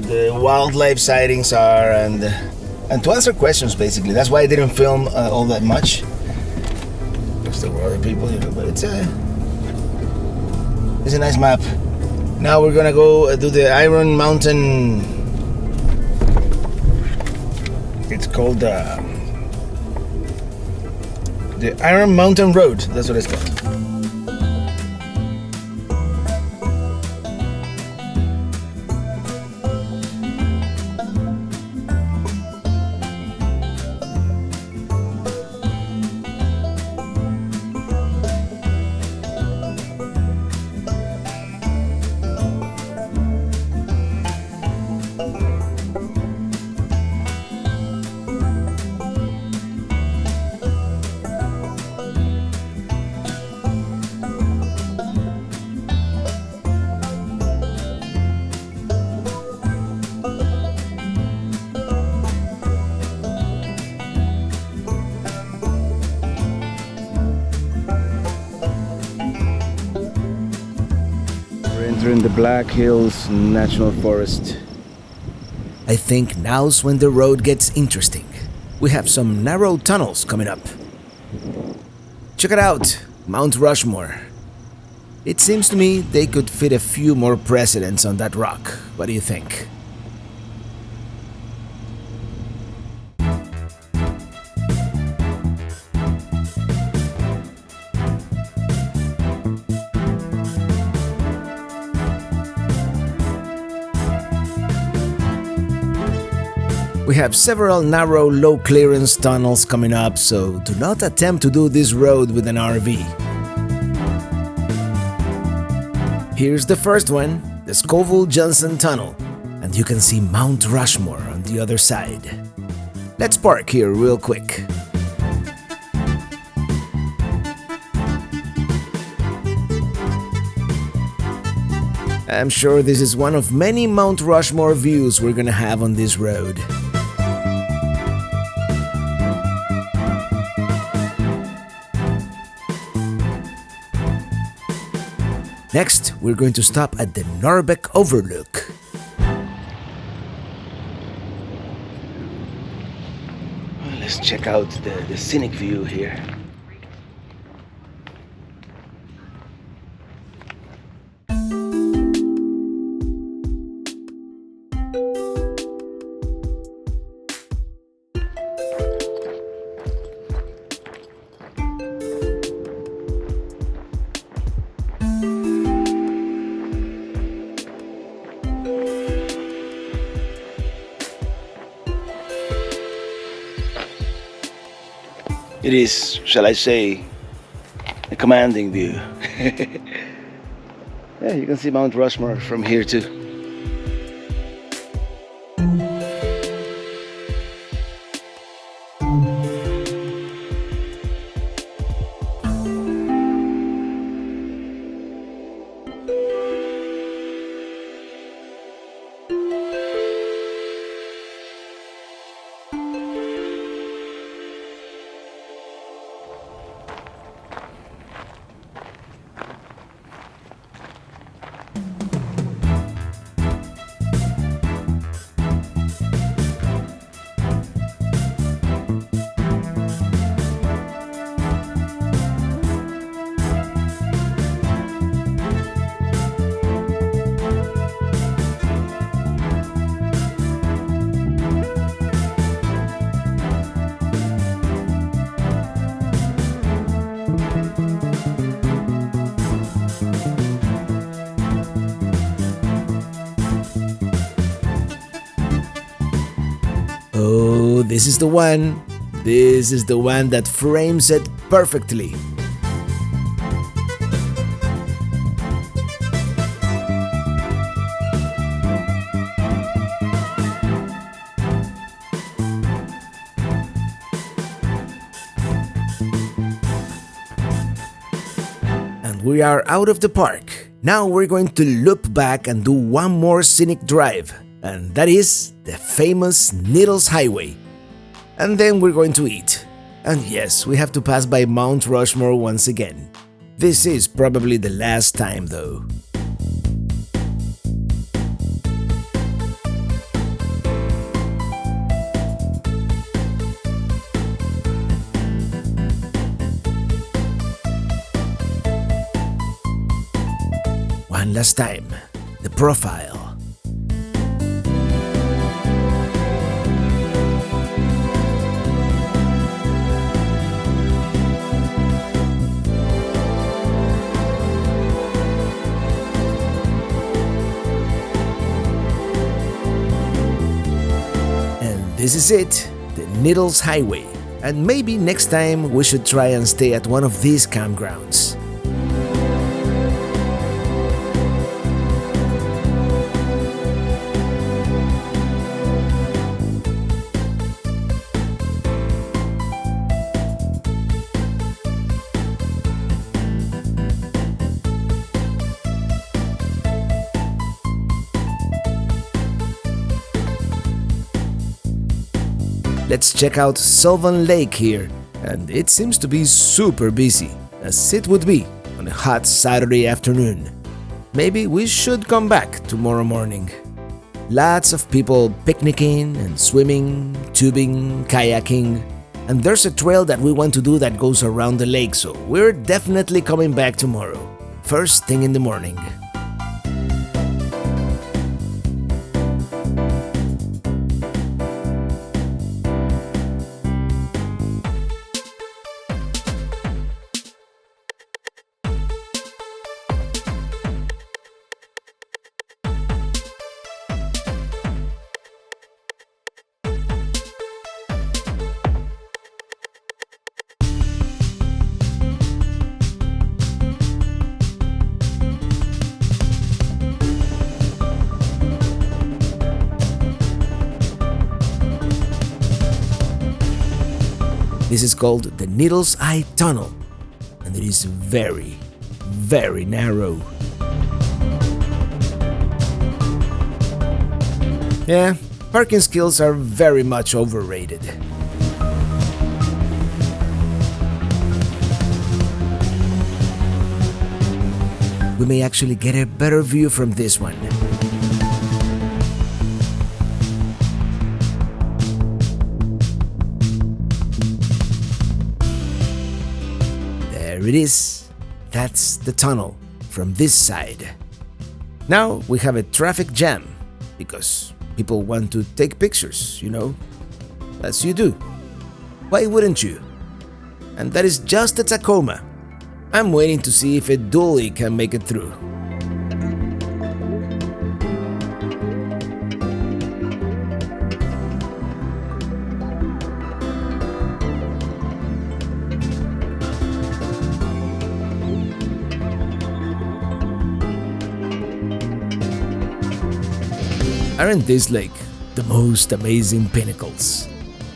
the wildlife sightings are and to answer questions basically. That's why I didn't film all that much. Because there were other people, but it's a nice map. Now we're gonna go do the Iron Mountain. It's called the Iron Mountain Road. That's what it's called. Entering the Black Hills National Forest. I think now's when the road gets interesting. We have some narrow tunnels coming up. Check it out, Mount Rushmore. It seems to me they could fit a few more presidents on that rock. What do you think? We have several narrow, low-clearance tunnels coming up, so do not attempt to do this road with an RV. Here's the first one, the Scoville-Johnson Tunnel, and you can see Mount Rushmore on the other side. Let's park here real quick. I'm sure this is one of many Mount Rushmore views we're gonna have on this road. Next, we're going to stop at the Norbeck Overlook. Let's check out the scenic view here. It is, shall I say, a commanding view. Yeah, you can see Mount Rushmore from here too. this is the one. This is the one that frames it perfectly. And we are out of the park. Now we're going to loop back and do one more scenic drive, and that is the famous Needles Highway. And then we're going to eat. And yes, we have to pass by Mount Rushmore once again. This is probably the last time though. One last time, the profile. This is it, the Needles Highway, and maybe next time we should try and stay at one of these campgrounds. Let's check out Sylvan Lake here, and it seems to be super busy, as it would be on a hot Saturday afternoon. Maybe we should come back tomorrow morning. Lots of people picnicking and swimming, tubing, kayaking, and there's a trail that we want to do that goes around the lake, so we're definitely coming back tomorrow, first thing in the morning. This is called the Needles Eye Tunnel, and it is very, very narrow. Yeah, parking skills are very much overrated. We may actually get a better view from this one. There it is. That's the tunnel from this side. Now we have a traffic jam because people want to take pictures, you know, as you do. Why wouldn't you? And that is just a Tacoma. I'm waiting to see if a dually can make it through. Aren't these like the most amazing pinnacles?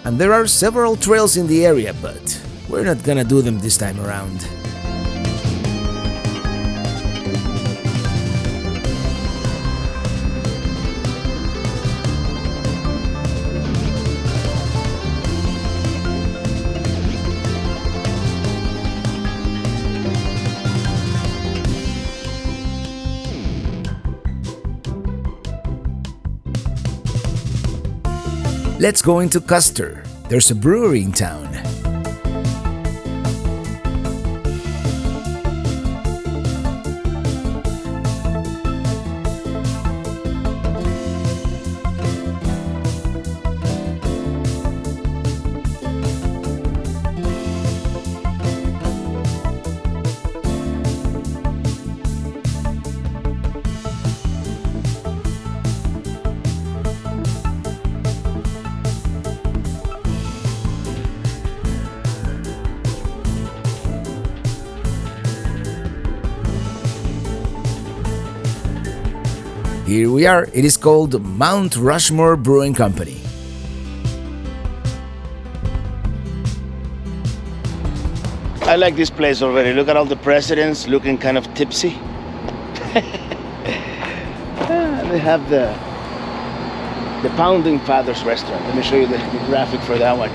And there are several trails in the area, but we're not gonna do them this time around. Let's go into Custer. There's a brewery in town. here we are. It is called Mount Rushmore Brewing Company. I like this place already. Look at all the presidents looking kind of tipsy. They have the Pounding Fathers restaurant. Let me show you the graphic for that one.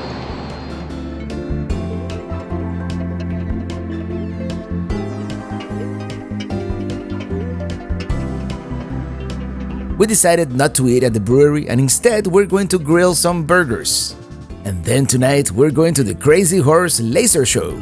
We decided not to eat at the brewery and instead we're going to grill some burgers. And then tonight we're going to the Crazy Horse Laser Show.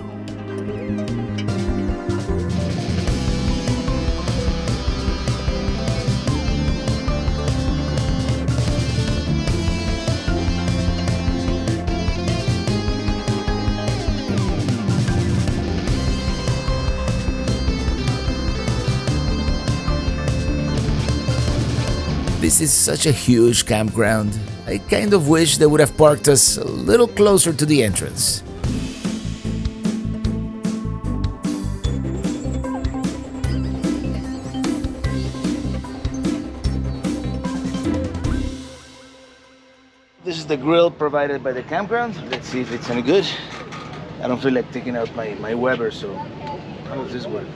This is such a huge campground. I kind of wish they would have parked us a little closer to the entrance. This is the grill provided by the campground. Let's see if it's any good. I don't feel like taking out my Weber, so how does this work?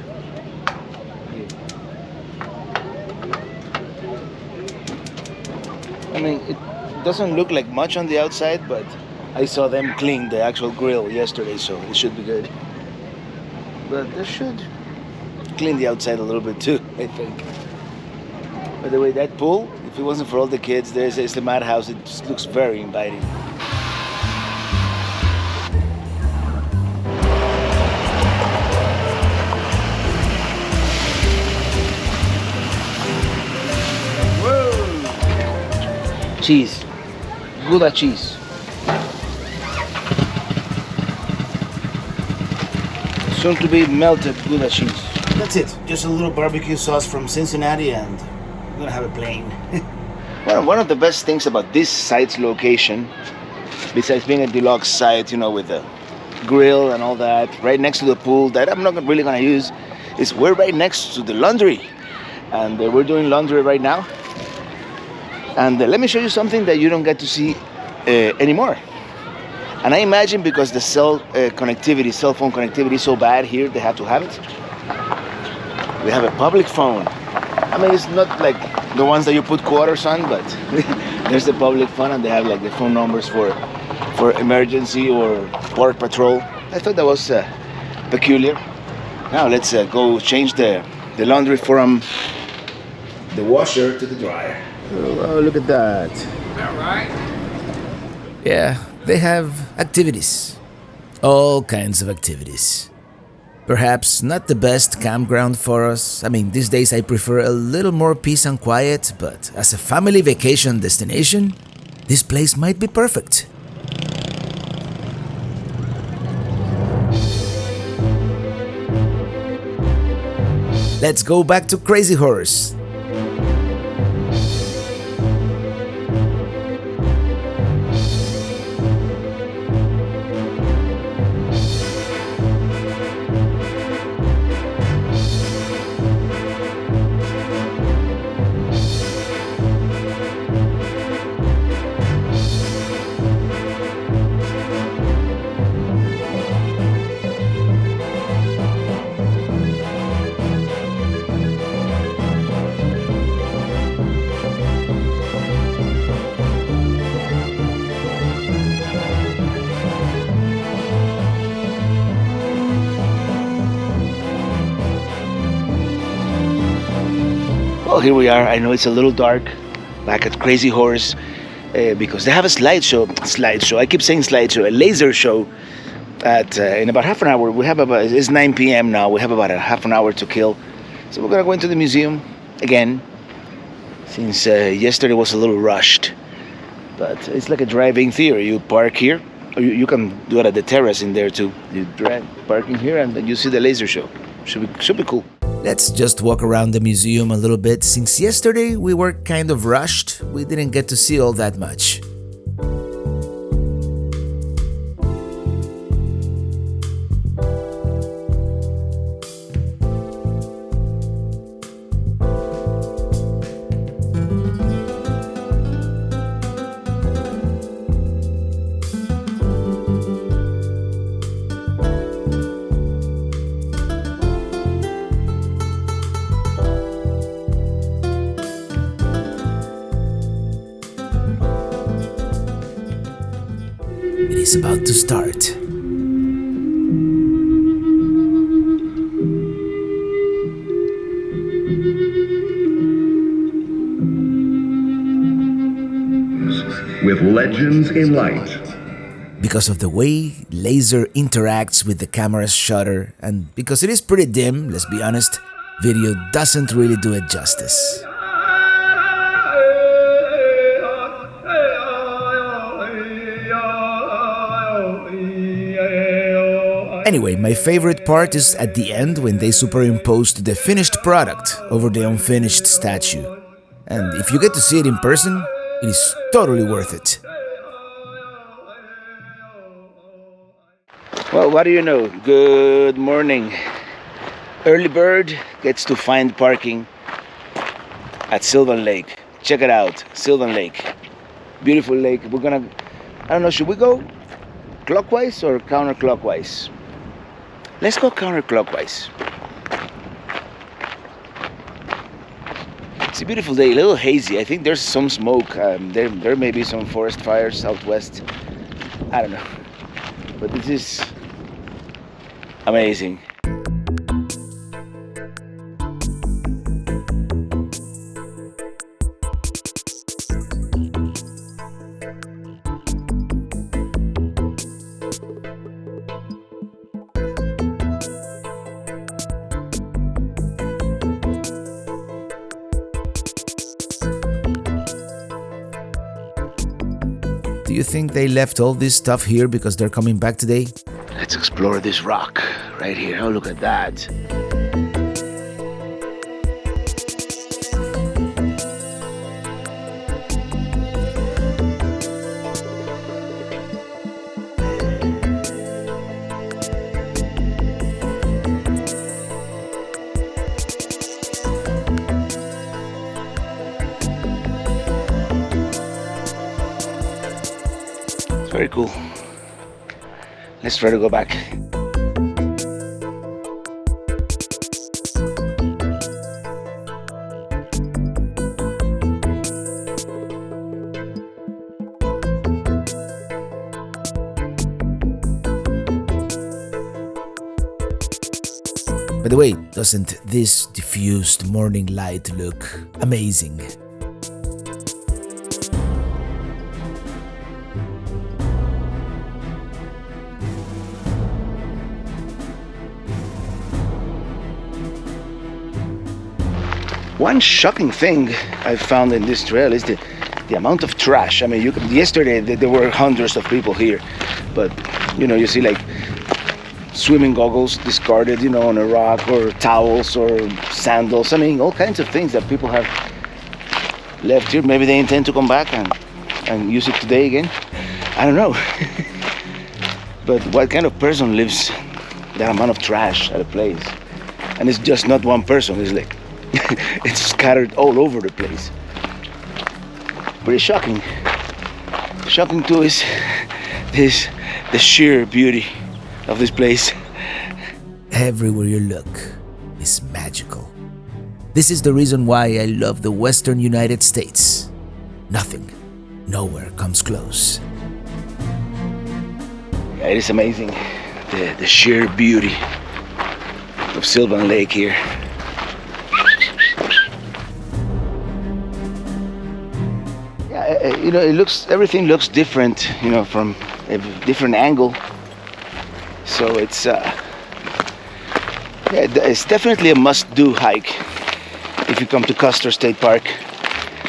I mean, it doesn't look like much on the outside, but I saw them clean the actual grill yesterday, so it should be good. But they should clean the outside a little bit too, I think. By the way, that pool, if it wasn't for all the kids, it's the madhouse. It just looks very inviting. Cheese, Gouda cheese. Soon to be melted Gouda cheese. That's it, just a little barbecue sauce from Cincinnati and I'm gonna have it plain. Well, one of the best things about this site's location, besides being a deluxe site, you know, with the grill and all that, right next to the pool that I'm not really gonna use, is we're right next to the laundry. And we're doing laundry right now. And let me show you something that you don't get to see anymore. And I imagine because the cell phone connectivity is so bad here, they have to have it. We have a public phone. I mean, it's not like the ones that you put quarters on, but there's the public phone and they have like the phone numbers for emergency or port patrol. I thought that was peculiar. Now let's go change the laundry from the washer to the dryer. Oh, look at that. All right. Yeah, they have activities. All kinds of activities. Perhaps not the best campground for us. I mean, these days I prefer a little more peace and quiet, but as a family vacation destination, this place might be perfect. Let's go back to Crazy Horse. Well, here we are. I know it's a little dark back at Crazy Horse because they have a slideshow. I keep saying slideshow, a laser show at in about half an hour. It's 9 p.m. now. We have about a half an hour to kill. So we're going to go into the museum again since yesterday was a little rushed. But it's like a drive-in theater. You park here, or you can do it at the terrace in there too. You park in here and then you see the laser show. Should be cool. Let's just walk around the museum a little bit. Since yesterday we were kind of rushed, we didn't get to see all that much. is about to start. With legends in light. Because of the way laser interacts with the camera's shutter, and because it is pretty dim, let's be honest, video doesn't really do it justice. Anyway, my favorite part is at the end when they superimposed the finished product over the unfinished statue. And if you get to see it in person, it is totally worth it. Well, what do you know? Good morning. Early bird gets to find parking at Sylvan Lake. Check it out, Sylvan Lake. Beautiful lake. We're gonna, I don't know, should we go clockwise or counterclockwise? Let's go counterclockwise. It's a beautiful day, a little hazy. I think there's some smoke. There may be some forest fires southwest. I don't know. But this is amazing. Do you think they left all this stuff here because they're coming back today? Let's explore this rock right here. Oh, look at that. Very cool. Let's try to go back. By the way, doesn't this diffused morning light look amazing? One shocking thing I found in this trail is the amount of trash. I mean, yesterday there were hundreds of people here, but you see like swimming goggles discarded, on a rock, or towels or sandals. I mean, all kinds of things that people have left here. Maybe they intend to come back and use it today again. I don't know. But what kind of person lives that amount of trash at a place? And it's just not one person. It's like it's scattered all over the place. Pretty shocking. Shocking too is the sheer beauty of this place. Everywhere you look is magical. This is the reason why I love the western United States. Nothing, nowhere comes close. Yeah, it is amazing, the sheer beauty of Sylvan Lake here. Everything looks different, from a different angle. So it's definitely a must-do hike if you come to Custer State Park.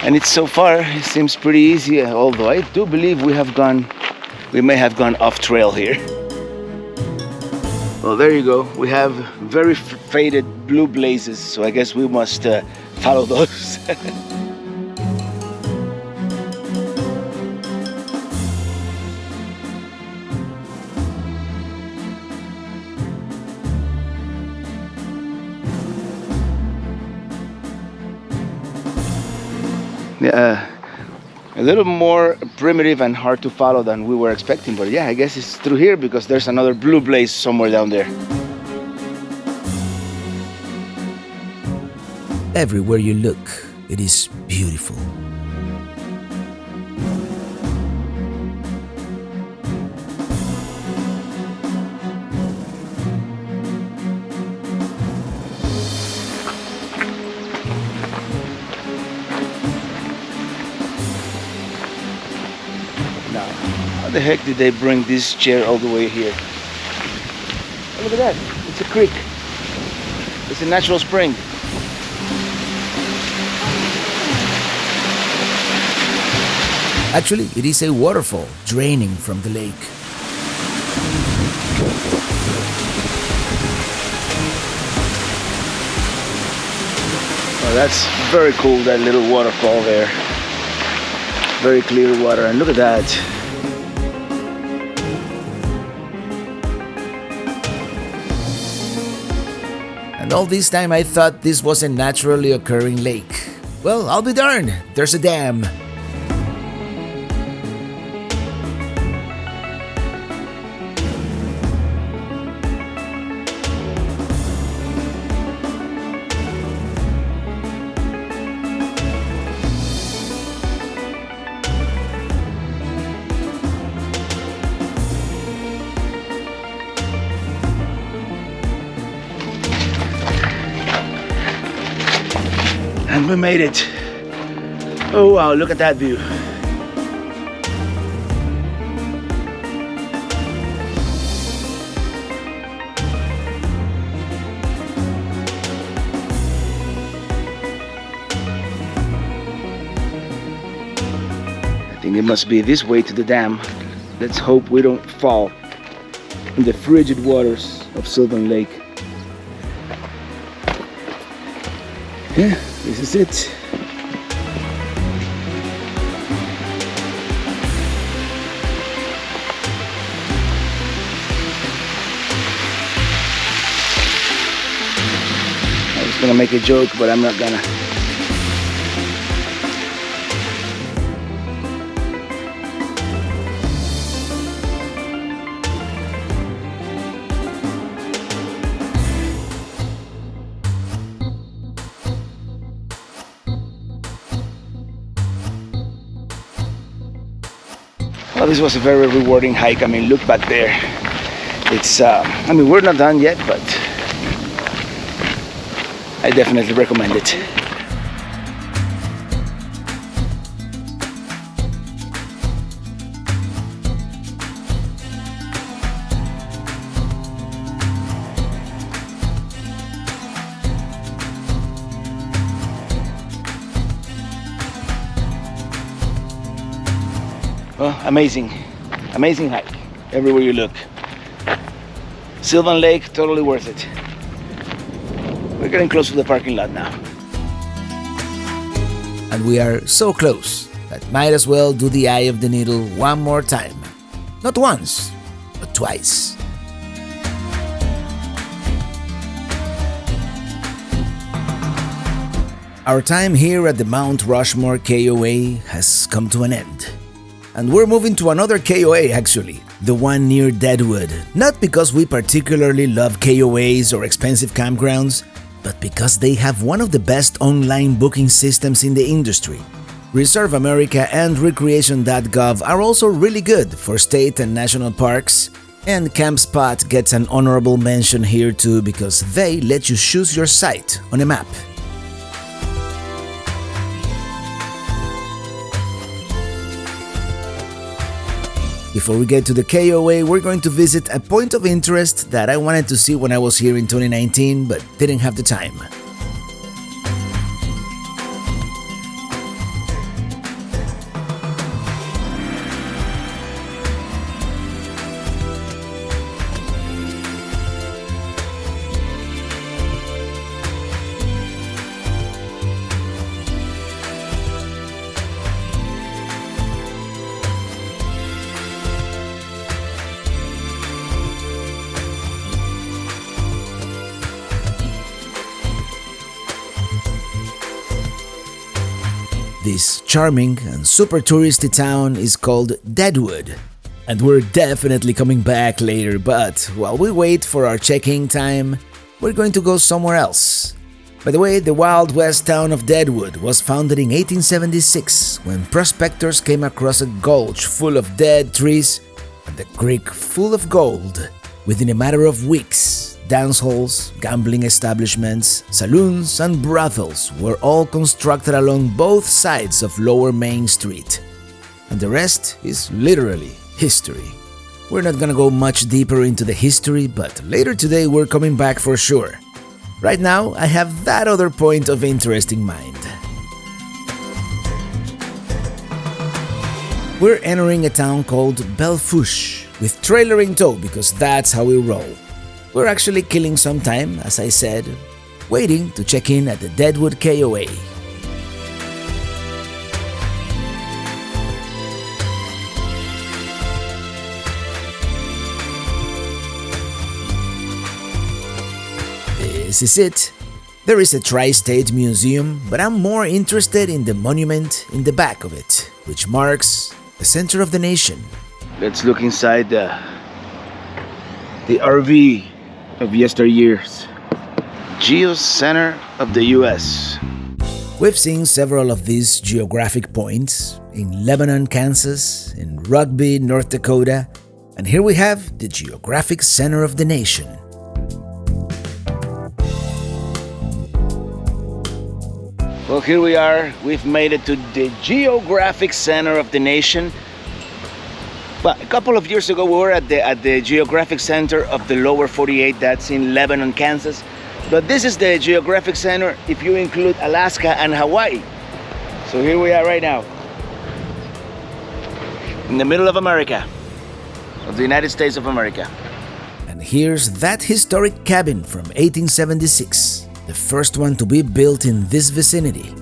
And it seems pretty easy, although I do believe we may have gone off trail here. Well, there you go. We have very faded blue blazes, so I guess we must follow those. A little more primitive and hard to follow than we were expecting, but yeah, I guess it's through here because there's another blue blaze somewhere down there. Everywhere you look, it is beautiful. How the heck did they bring this chair all the way here? Oh, look at that. It's a creek. It's a natural spring. Actually, it is a waterfall draining from the lake. Oh, that's very cool, that little waterfall there. Very clear water, and look at that. And all this time I thought this was a naturally occurring lake. Well, I'll be darned, there's a dam. And we made it. Oh wow, look at that view. I think it must be this way to the dam. Let's hope we don't fall in the frigid waters of Sylvan Lake. Yeah, this is it. I was gonna make a joke, but I'm not gonna. Well, this was a very rewarding hike. I mean, look back there. It's, I mean, we're not done yet, but I definitely recommend it. Well, amazing hike, everywhere you look. Sylvan Lake, totally worth it. We're getting close to the parking lot now. And we are so close that might as well do the eye of the needle one more time. Not once, but twice. Our time here at the Mount Rushmore KOA has come to an end. And we're moving to another KOA actually, the one near Deadwood. Not because we particularly love KOAs or expensive campgrounds, but because they have one of the best online booking systems in the industry. Reserve America and Recreation.gov are also really good for state and national parks, and CampSpot gets an honorable mention here too because they let you choose your site on a map. Before we get to the KOA, we're going to visit a point of interest that I wanted to see when I was here in 2019, but didn't have the time. This charming and super touristy town is called Deadwood, and we're definitely coming back later, but while we wait for our check-in time, we're going to go somewhere else. By the way, the Wild West town of Deadwood was founded in 1876 when prospectors came across a gulch full of dead trees and a creek full of gold. Within a matter of weeks, dance halls, gambling establishments, saloons, and brothels were all constructed along both sides of Lower Main Street. And the rest is literally history. We're not gonna go much deeper into the history, but later today we're coming back for sure. Right now, I have that other point of interest in mind. We're entering a town called Belfouche, with trailer in tow because that's how we roll. We're actually killing some time, as I said, waiting to check in at the Deadwood KOA. This is it. There is a tri-state museum, but I'm more interested in the monument in the back of it, which marks the center of the nation. Let's look inside the RV of yesteryears. Geo's center of the US. We've seen several of these geographic points in Lebanon, Kansas, in Rugby, North Dakota, and here we have the geographic center of the nation. Well, here we are. We've made it to the geographic center of the nation. Well, a couple of years ago, we were at the geographic center of the lower 48. That's in Lebanon, Kansas. But this is the geographic center if you include Alaska and Hawaii. So here we are right now, in the middle of America, of the United States of America. And here's that historic cabin from 1876, the first one to be built in this vicinity.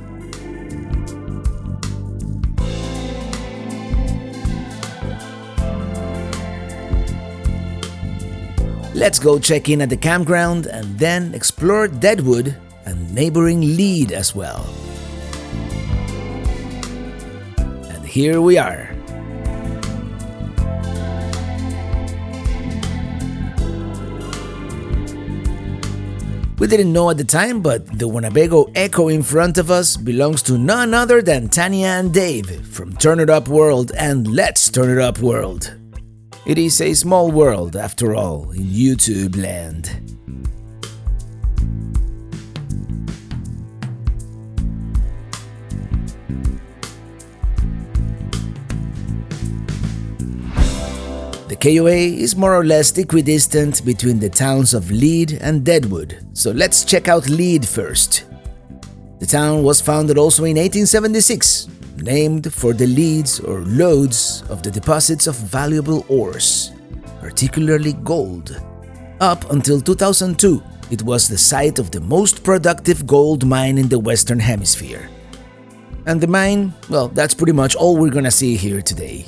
Let's go check in at the campground and then explore Deadwood and neighboring Lead as well. And here we are. We didn't know at the time, but the Winnebago Echo in front of us belongs to none other than Tanya and Dave from Turn It Up World and Let's Turn It Up World. It is a small world, after all, in YouTube land. The KOA is more or less equidistant between the towns of Lead and Deadwood, so let's check out Lead first. The town was founded also in 1876, named for the leads or lodes of the deposits of valuable ores, particularly gold. Up until 2002, it was the site of the most productive gold mine in the Western Hemisphere. And the mine, well, that's pretty much all we're gonna see here today.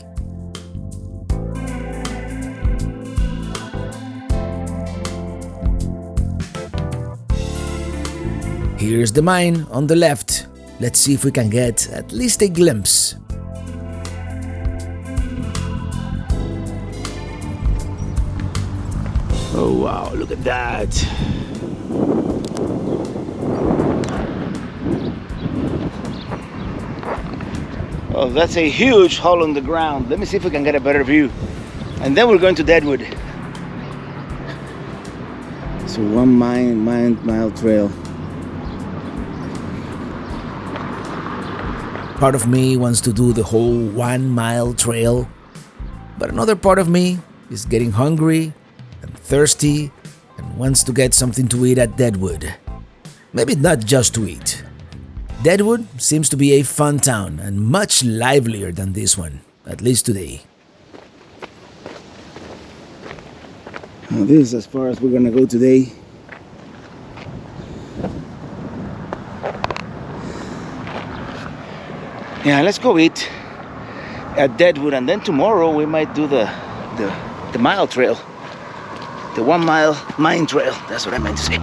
Here's the mine on the left. Let's see if we can get at least a glimpse. Oh wow, look at that. Oh, that's a huge hole in the ground. Let me see if we can get a better view. And then we're going to Deadwood. It's a 1 mile trail. Part of me wants to do the whole 1 mile trail, but another part of me is getting hungry and thirsty and wants to get something to eat at Deadwood. Maybe not just to eat. Deadwood seems to be a fun town and much livelier than this one, at least today. Well, this is as far as we're gonna go today. Yeah, let's go eat at Deadwood, and then tomorrow we might do the mile trail, the 1 mile mine trail. That's what I meant to say.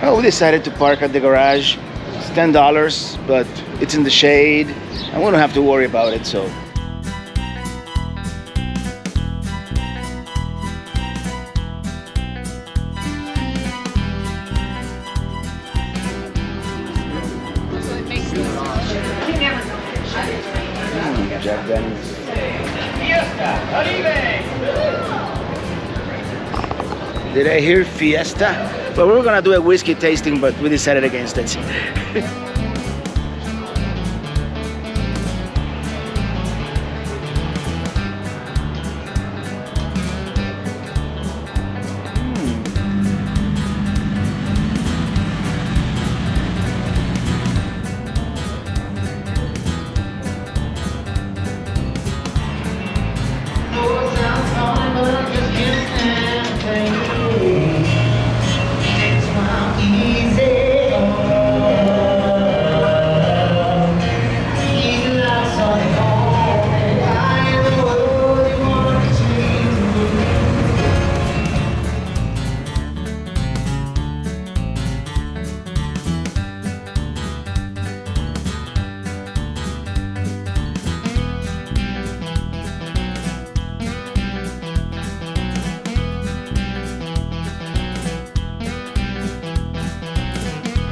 Well, we decided to park at the garage. It's $10, but it's in the shade. I won't have to worry about it, so. Did I hear fiesta? Well, we were gonna do a whiskey tasting, but we decided against it.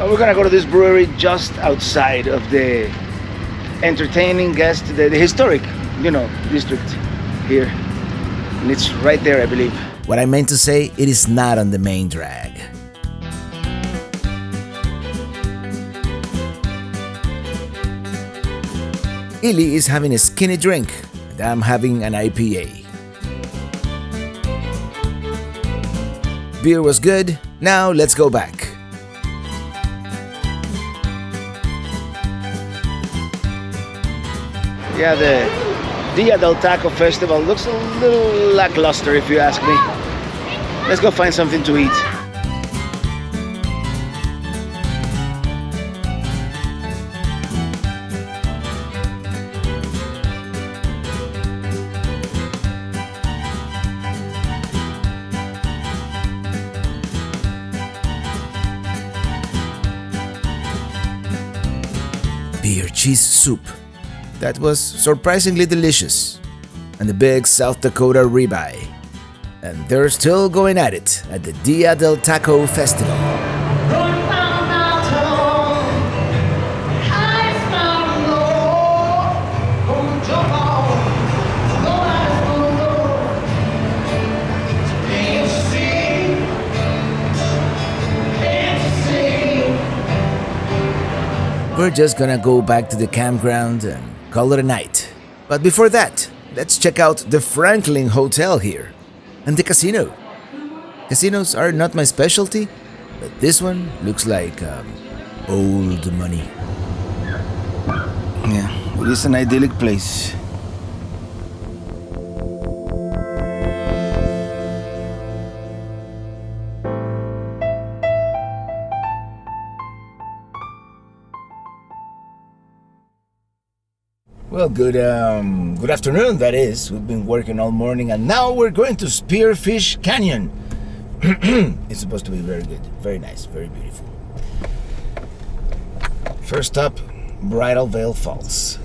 We're gonna go to this brewery just outside of the entertaining guest, the historic, district here. And it's right there, I believe. What I meant to say, it is not on the main drag. Illy is having a skinny drink, and I'm having an IPA. Beer was good, now let's go back. Yeah, the Dia del Taco Festival looks a little lackluster if you ask me. Let's go find something to eat. Beer cheese soup. That was surprisingly delicious. And the big South Dakota ribeye. And they're still going at it at the Dia del Taco Festival. We're just gonna go back to the campground and call it a night. But before that, let's check out the Franklin Hotel here and the casino. Casinos are not my specialty, but this one looks like old money. Yeah, it is an idyllic place. Well, good afternoon, that is. We've been working all morning and now we're going to Spearfish Canyon. It's supposed to be very good, very nice, very beautiful. First up, Bridal Veil Falls.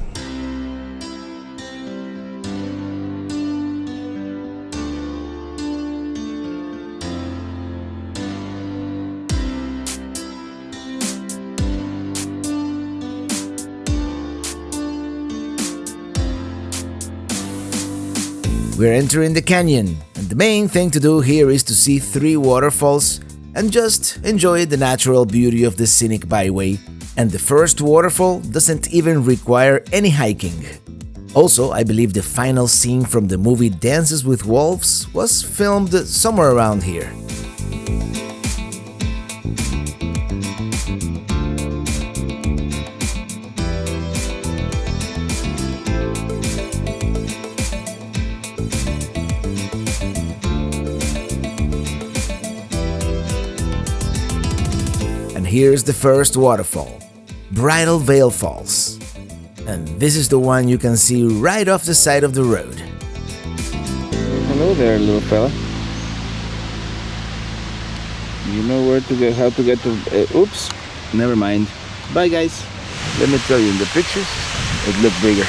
We're entering the canyon, and the main thing to do here is to see 3 waterfalls and just enjoy the natural beauty of the scenic byway. And the first waterfall doesn't even require any hiking. Also, I believe the final scene from the movie Dances with Wolves was filmed somewhere around here. Here's the first waterfall, Bridal Veil Falls. And this is the one you can see right off the side of the road. Hello there, little fella. You know where to get, how to get to... oops, never mind. Bye, guys. Let me tell you, in the pictures, it looked bigger.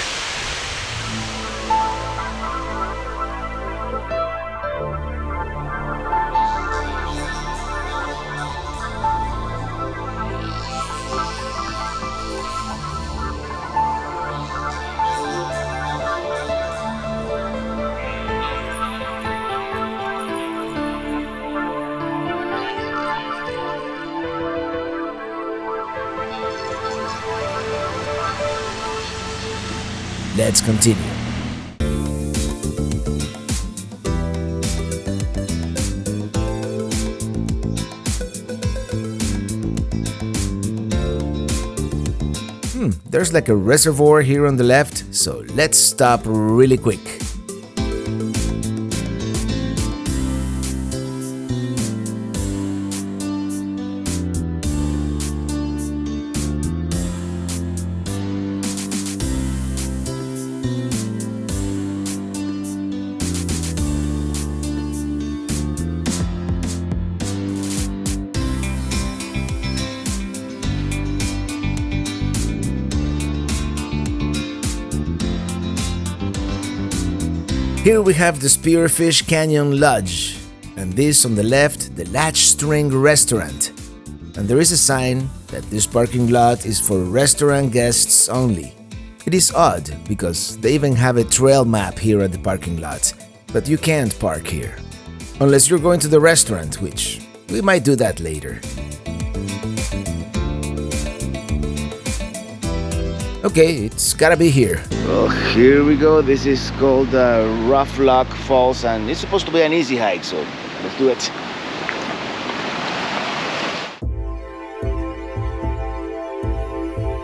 let's continue. There's like a reservoir here on the left, so let's stop really quick. Here we have the Spearfish Canyon Lodge, and this on the left, the Latch String Restaurant. And there is a sign that this parking lot is for restaurant guests only. It is odd because they even have a trail map here at the parking lot, but you can't park here. Unless you're going to the restaurant, which we might do that later. Okay, it's gotta be here. Well, here we go. This is called Roughlock Falls, and it's supposed to be an easy hike, so let's do it.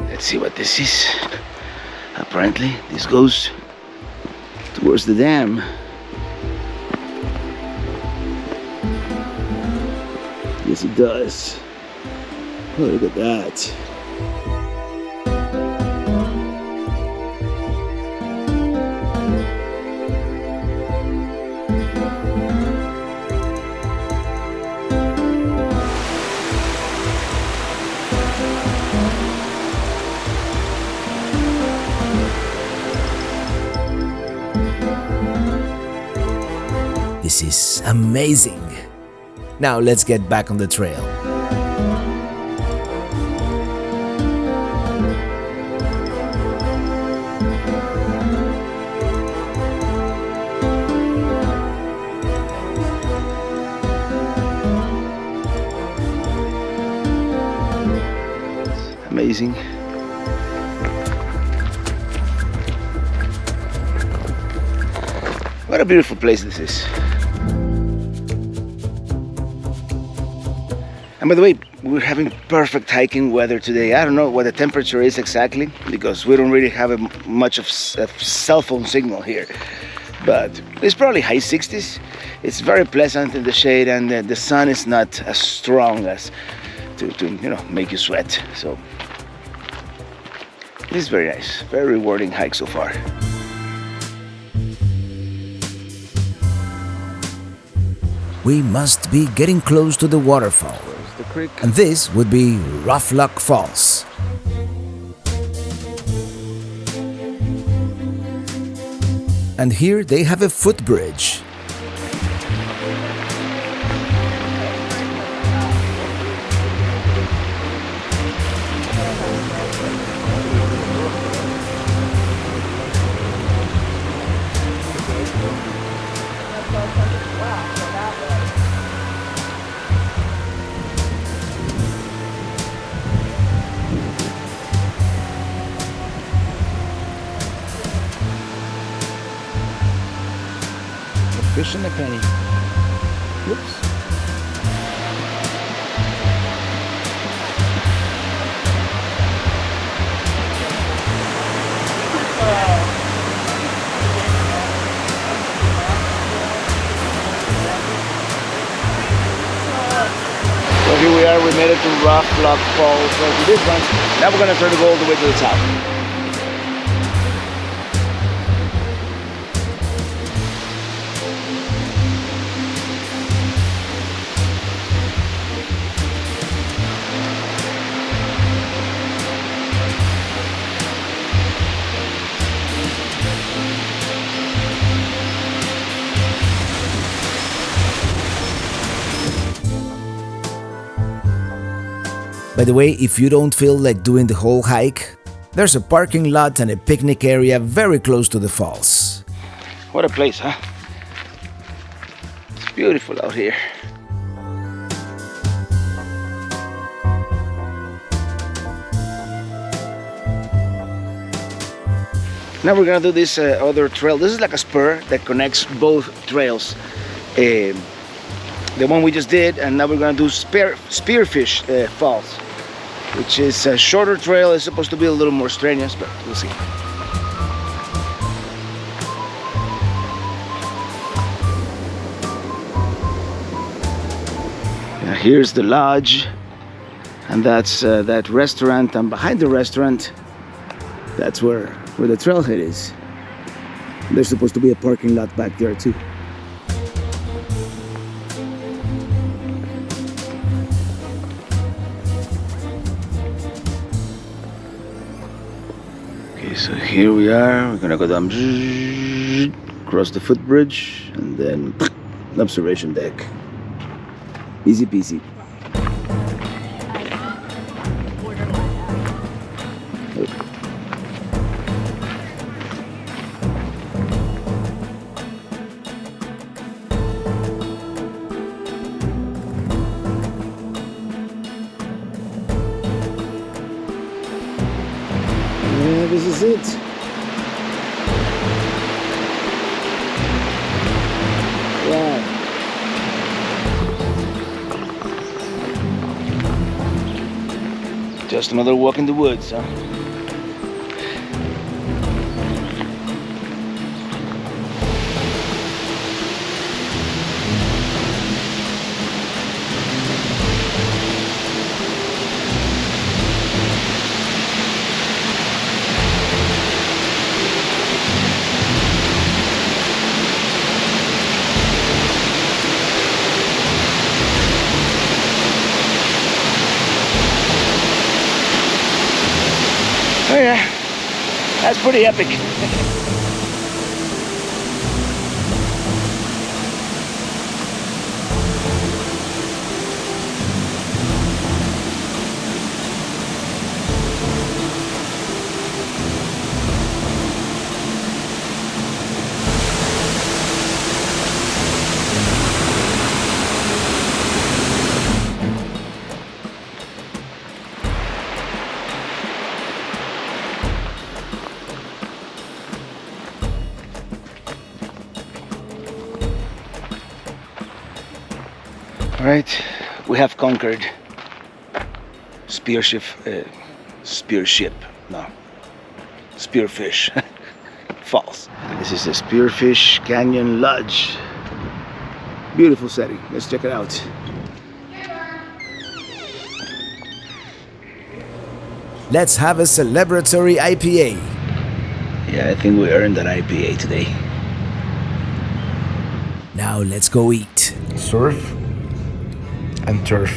Let's see what this is. Apparently, this goes towards the dam. Yes, it does. Oh, look at that. This is amazing. Now let's get back on the trail. Amazing. What a beautiful place this is. And by the way, we're having perfect hiking weather today. I don't know what the temperature is exactly because we don't really have much of a cell phone signal here. But it's probably high 60s. It's very pleasant in the shade, and the sun is not as strong as to make you sweat. So this is very nice, very rewarding hike so far. We must be getting close to the waterfall. The creek. And this would be Roughlock Falls. And here they have a footbridge. Fish in a penny. Whoops. So here we are, we made it to Roughlock Falls. So to this one, now we're gonna try to go all the way to the top. By the way, if you don't feel like doing the whole hike, there's a parking lot and a picnic area very close to the falls. What a place, huh? It's beautiful out here. Now we're gonna do this other trail. This is like a spur that connects both trails. The one we just did, and now we're gonna do Spearfish Falls, which is a shorter trail. It's supposed to be a little more strenuous, but we'll see. Here's the lodge, and that's that restaurant, and behind the restaurant, that's where the trailhead is. There's supposed to be a parking lot back there too. Okay, so here we are. We're gonna go down, cross the footbridge, and then an observation deck. Easy peasy. Yeah, this is it. Wow. Just another walk in the woods, huh? Oh yeah, that's pretty epic. Alright, we have conquered Spearfish Falls. This is the Spearfish Canyon Lodge. Beautiful setting. Let's check it out. Let's have a celebratory IPA. Yeah, I think we earned that IPA today. Now let's go eat. Surf and turf.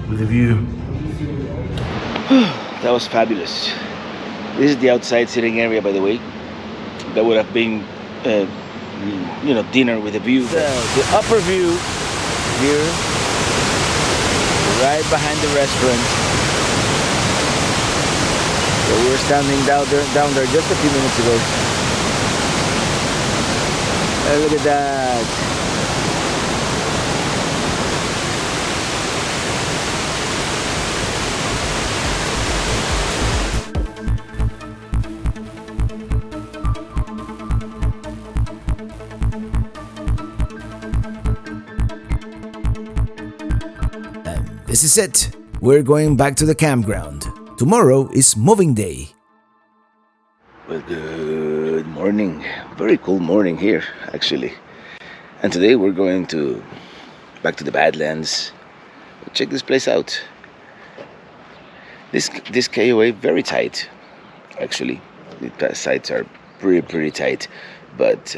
With a view. That was fabulous. This is the outside sitting area, by the way. That would have been, dinner with a view. The upper view here, right behind the restaurant. So we were standing down there just a few minutes ago. Look at that. This is it. We're going back to the campground. Tomorrow is moving day. Well, good morning. Very cool morning here, actually. And today we're going back to the Badlands. Check this place out. This KOA very tight, actually. The sites are pretty tight, but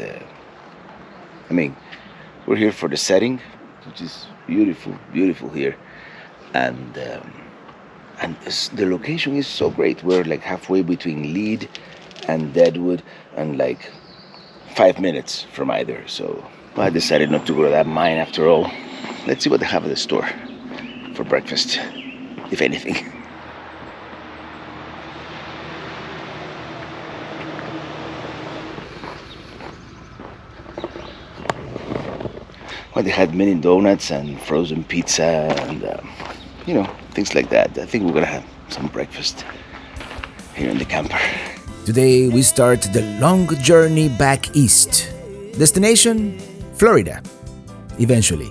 we're here for the setting, which is beautiful here. And the location is so great. We're like halfway between Lead and Deadwood, and like 5 minutes from either. So I decided not to go to that mine after all. Let's see what they have at the store for breakfast, if anything. Well, they had mini donuts and frozen pizza and things like that. I think we're gonna have some breakfast here in the camper. Today we start the long journey back east. Destination? Florida. Eventually.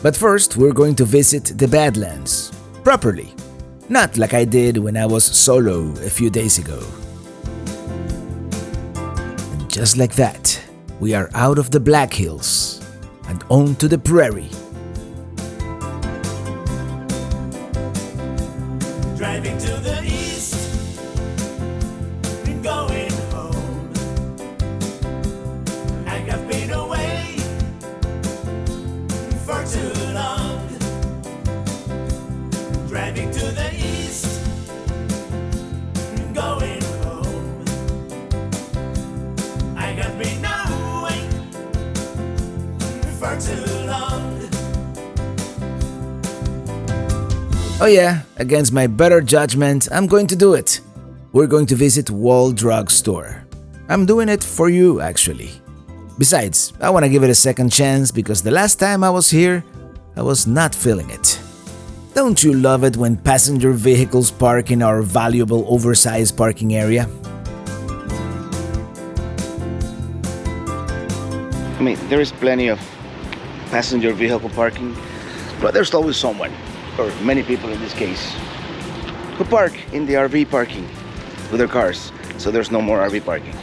But first, we're going to visit the Badlands. Properly. Not like I did when I was solo a few days ago. And just like that, we are out of the Black Hills and on to the prairie. Driving to the east and going home. I have been away for too long. Driving to the east and going home. I have been away for too long. Oh yeah, against my better judgment, I'm going to do it. We're going to visit Wall Drug Store. I'm doing it for you, actually. Besides, I want to give it a second chance because the last time I was here, I was not feeling it. Don't you love it when passenger vehicles park in our valuable oversized parking area? I mean, there is plenty of passenger vehicle parking, but there's always someone, or many people in this case, who park in the RV parking with their cars, so there's no more RV parking.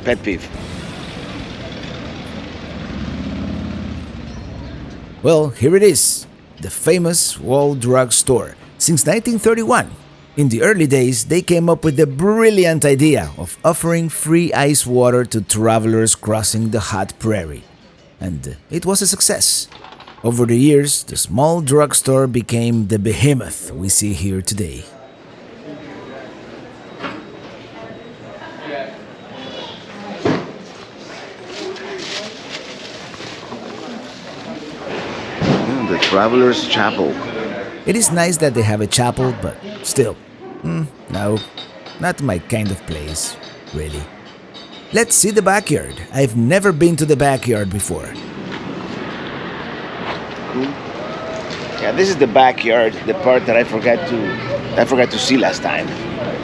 Pet peeve. Well, here it is, the famous Wall Drug Store. Since 1931, in the early days, they came up with the brilliant idea of offering free ice water to travelers crossing the hot prairie. And it was a success. Over the years, the small drugstore became the behemoth we see here today. The Traveler's Chapel. It is nice that they have a chapel, but still, no, not my kind of place, really. Let's see the backyard. I've never been to the backyard before. Yeah, this is the backyard, the part that I forgot to see last time.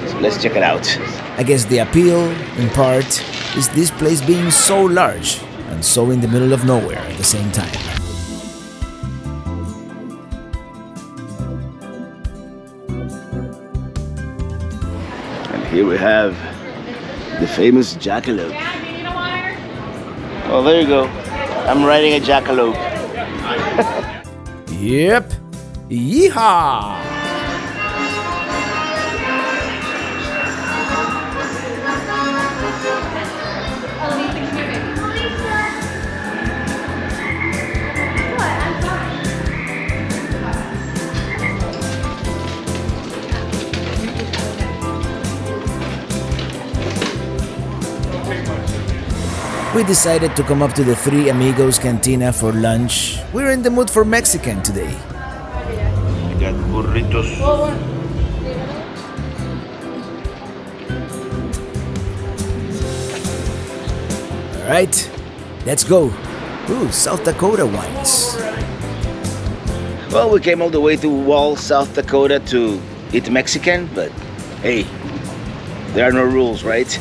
So let's check it out. I guess the appeal, in part, is this place being so large and so in the middle of nowhere at the same time. And here we have the famous jackalope. Oh, there you go. I'm riding a jackalope. Yep! Yeehaw! We decided to come up to the Three Amigos Cantina for lunch. We're in the mood for Mexican today. We got burritos. Alright, let's go. Ooh, South Dakota wines. Well, we came all the way to Wall, South Dakota to eat Mexican, but hey, there are no rules, right?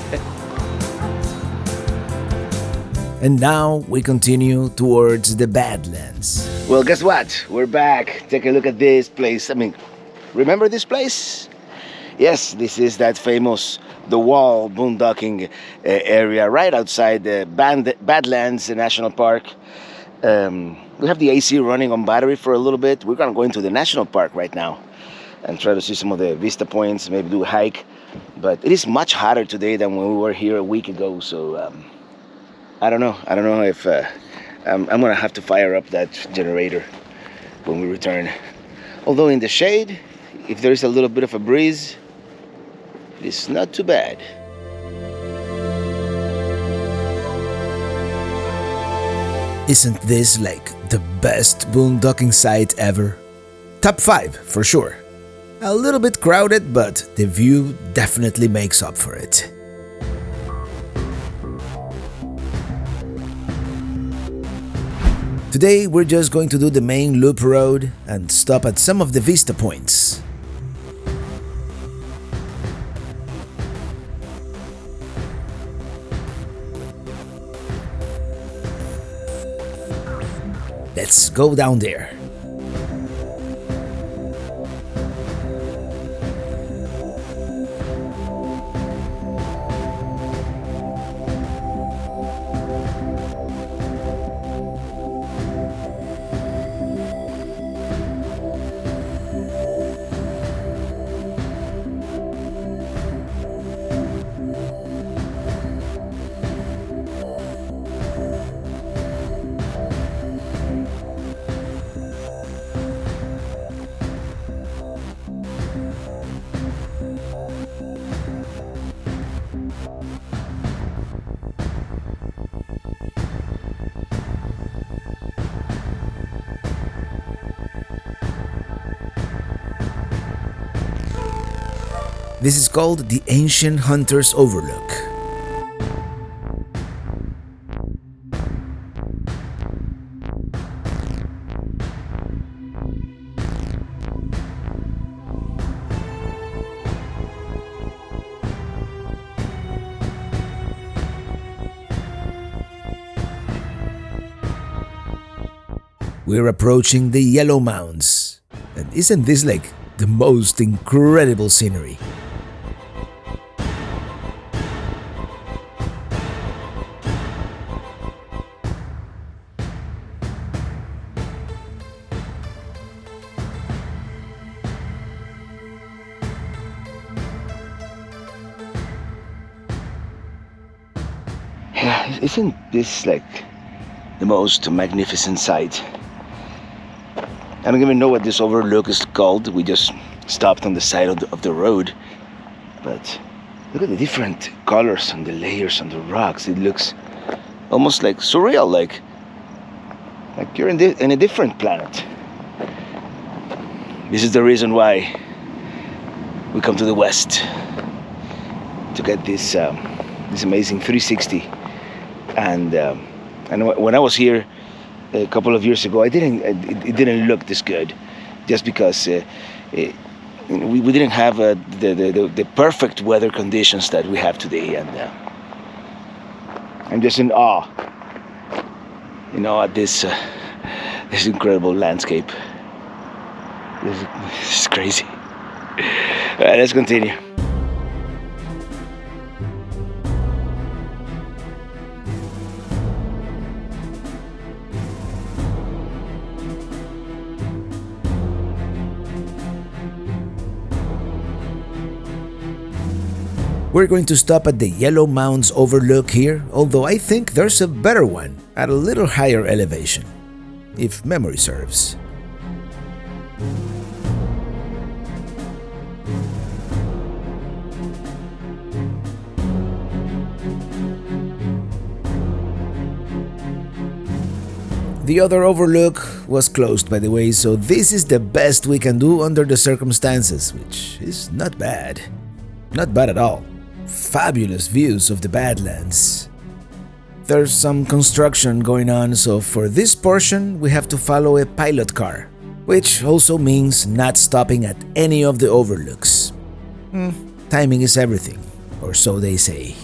And now we continue towards the Badlands. Well, guess what? We're back. Take a look at this place. I mean, remember this place? Yes, this is that famous The Wall boondocking area right outside the Badlands National Park. We have the AC running on battery for a little bit. We're gonna go into the national park right now and try to see some of the vista points, maybe do a hike. But it is much hotter today than when we were here a week ago, so I don't know if I'm gonna have to fire up that generator when we return. Although in the shade, if there is a little bit of a breeze, it's not too bad. Isn't this like the best boondocking site ever? Top 5 for sure. A little bit crowded, but the view definitely makes up for it. Today we're just going to do the main loop road and stop at some of the vista points. Let's go down there. This is called the Ancient Hunter's Overlook. We're approaching the Yellow Mounds. And isn't this like the most incredible scenery? Yeah, isn't this like the most magnificent sight? I don't even know what this overlook is called. We just stopped on the side of the road. But look at the different colors and the layers on the rocks. It looks almost like surreal, like you're in a different planet. This is the reason why we come to the West, to get this amazing 360. And when I was here a couple of years ago, it didn't look this good, just because we didn't have the perfect weather conditions that we have today. And I'm just in awe, at this incredible landscape. This is crazy. All right, let's continue. We're going to stop at the Yellow Mounds Overlook here, although I think there's a better one at a little higher elevation, if memory serves. The other overlook was closed, by the way, so this is the best we can do under the circumstances, which is not bad. Not bad at all. Fabulous views of the Badlands. There's some construction going on, so for this portion we have to follow a pilot car, which also means not stopping at any of the overlooks. Timing is everything, or so they say.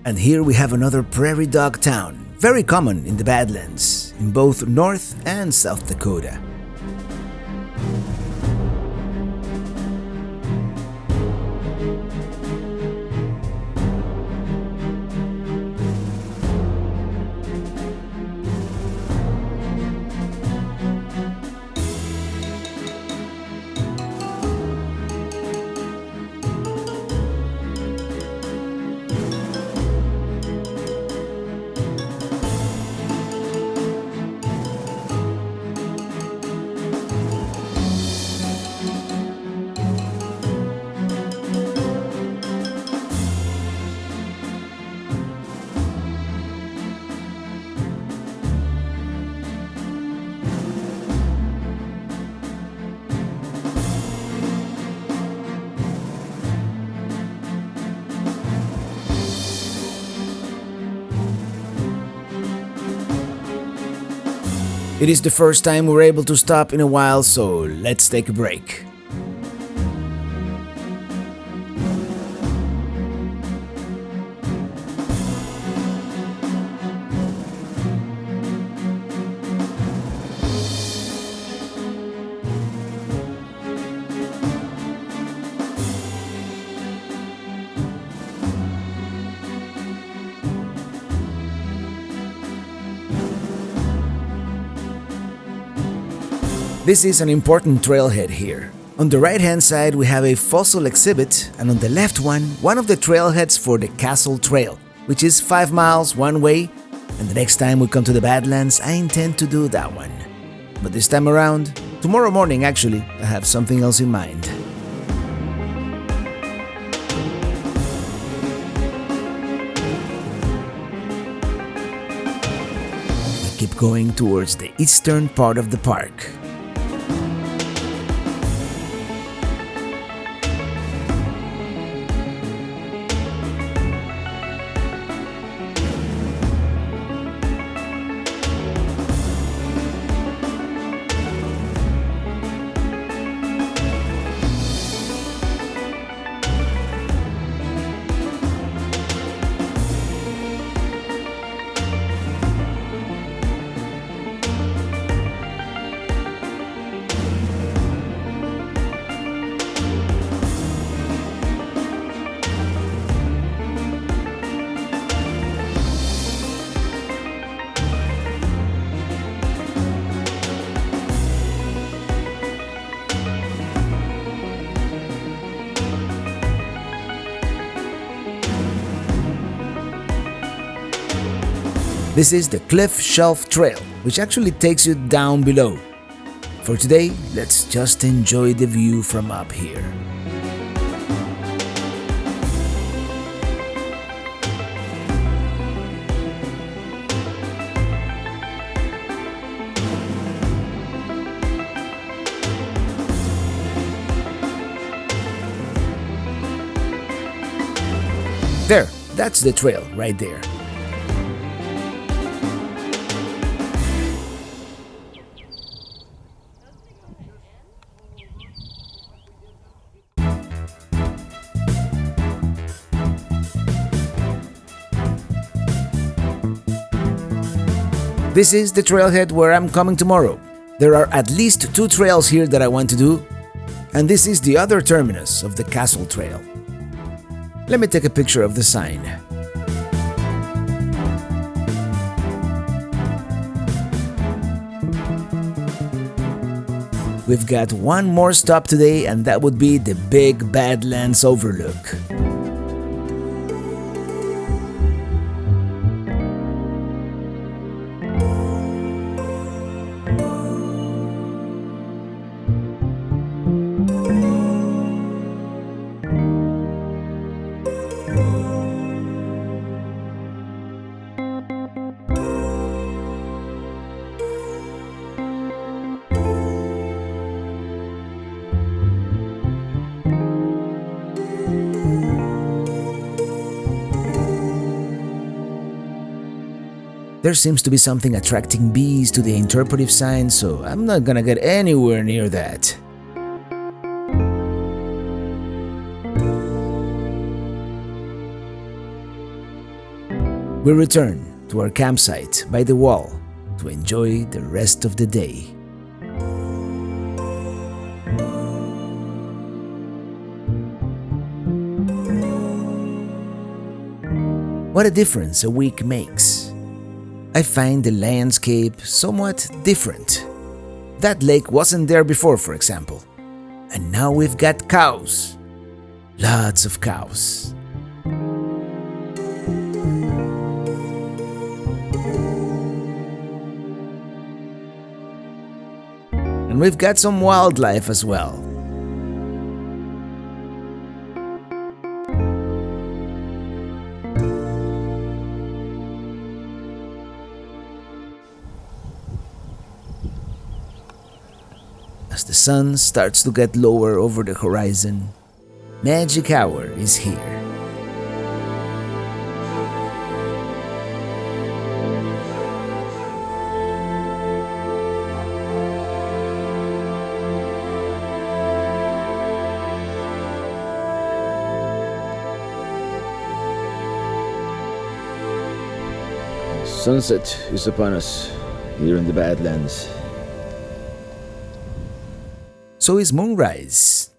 And here we have another prairie dog town, very common in the Badlands, in both North and South Dakota. It is the first time we're able to stop in a while, so let's take a break. This is an important trailhead here. On the right-hand side, we have a fossil exhibit, and on the left one of the trailheads for the Castle Trail, which is 5 miles one way, and the next time we come to the Badlands, I intend to do that one. But this time around, tomorrow morning actually, I have something else in mind. We keep going towards the eastern part of the park. This is the Cliff Shelf Trail, which actually takes you down below. For today, let's just enjoy the view from up here. There, that's the trail right there. This is the trailhead where I'm coming tomorrow. There are at least 2 trails here that I want to do, and this is the other terminus of the Castle Trail. Let me take a picture of the sign. We've got one more stop today, and that would be the big Badlands overlook. There seems to be something attracting bees to the interpretive sign, so I'm not gonna get anywhere near that. We return to our campsite by the wall to enjoy the rest of the day. What a difference a week makes. I find the landscape somewhat different. That lake wasn't there before, for example. And now we've got cows. Lots of cows. And we've got some wildlife as well. As the sun starts to get lower over the horizon, Magic Hour is here. Sunset is upon us here in the Badlands. So is moonrise.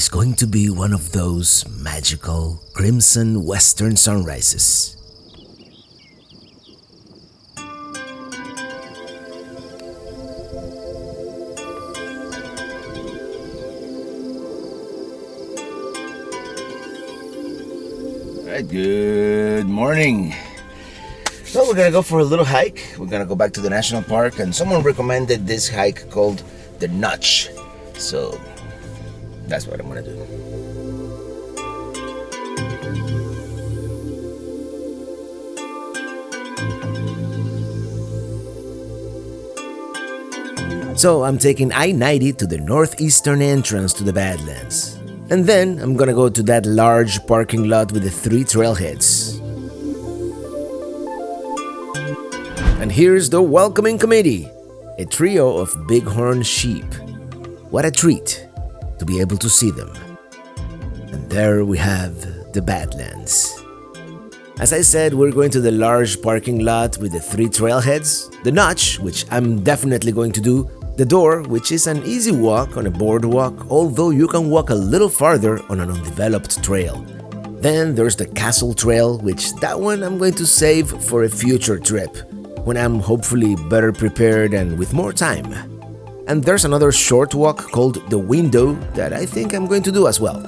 is going to be one of those magical crimson western sunrises. Alright, good morning. So we're gonna go for a little hike. We're gonna go back to the national park, and someone recommended this hike called the Notch. So that's what I'm gonna do. So I'm taking I-90 to the northeastern entrance to the Badlands. And then I'm gonna go to that large parking lot with the 3 trailheads. And here's the welcoming committee, a trio of Bighorn sheep. What a treat to be able to see them. And there we have the Badlands. As I said, we're going to the large parking lot with the 3 trailheads, the Notch, which I'm definitely going to do, the Door, which is an easy walk on a boardwalk, although you can walk a little farther on an undeveloped trail. Then there's the Castle Trail, which that one I'm going to save for a future trip, when I'm hopefully better prepared and with more time. And there's another short walk called the Window that I think I'm going to do as well.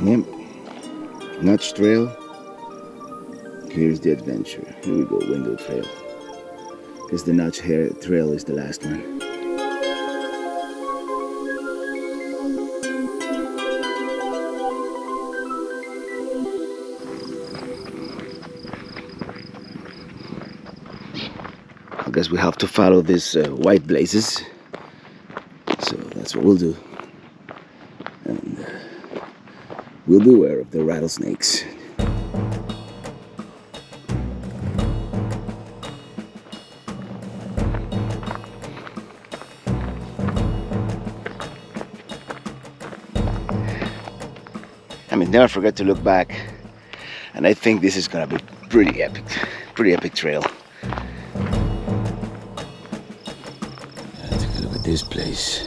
Yep. Notch Trail. Here's the adventure. Here we go, Window Trail. Because the Notch Trail is the last one. I guess we have to follow these white blazes. So that's what we'll do. And we'll beware of the rattlesnakes. I mean, never forget to look back. And I think this is gonna be pretty epic trail. Take a look at this place.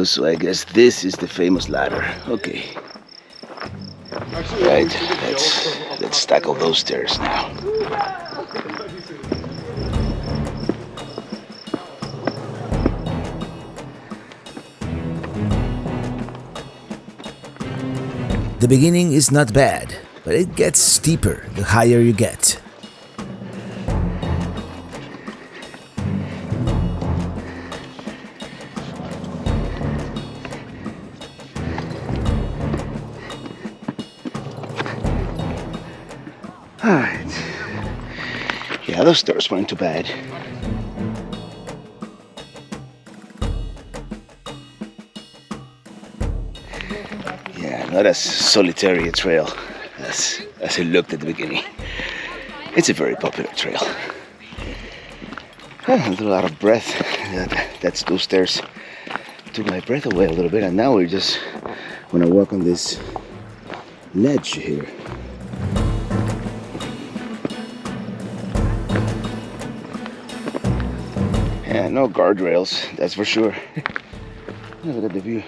So I guess this is the famous ladder. Okay. Right, let's tackle those stairs now. The beginning is not bad, but it gets steeper the higher you get. Alright. Yeah, those stairs weren't too bad. Yeah, not as solitary a trail as it looked at the beginning. It's a very popular trail. A little out of breath. Those stairs took my breath away a little bit, and now we're just gonna walk on this ledge here. Yeah, no guardrails, that's for sure. Look at the view,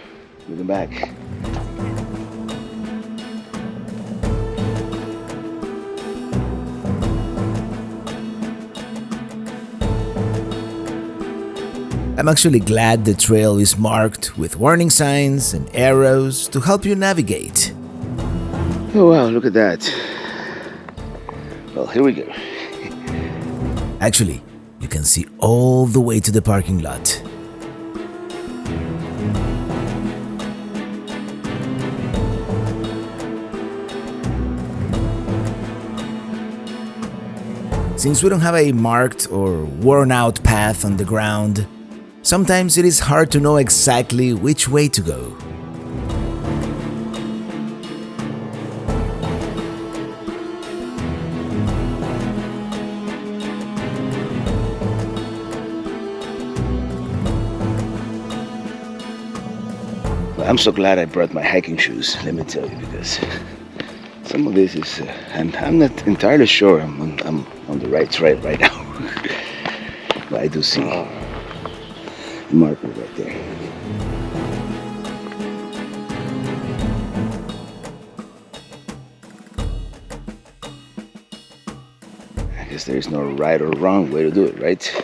looking back. I'm actually glad the trail is marked with warning signs and arrows to help you navigate. Oh wow, look at that. Well, here we go. Actually, you can see all the way to the parking lot. Since we don't have a marked or worn out path on the ground, sometimes it is hard to know exactly which way to go. I'm so glad I brought my hiking shoes, let me tell you, because some of this is, and I'm not entirely sure I'm on the right trail right now. But I do see a marker right there. I guess there is no right or wrong way to do it, right?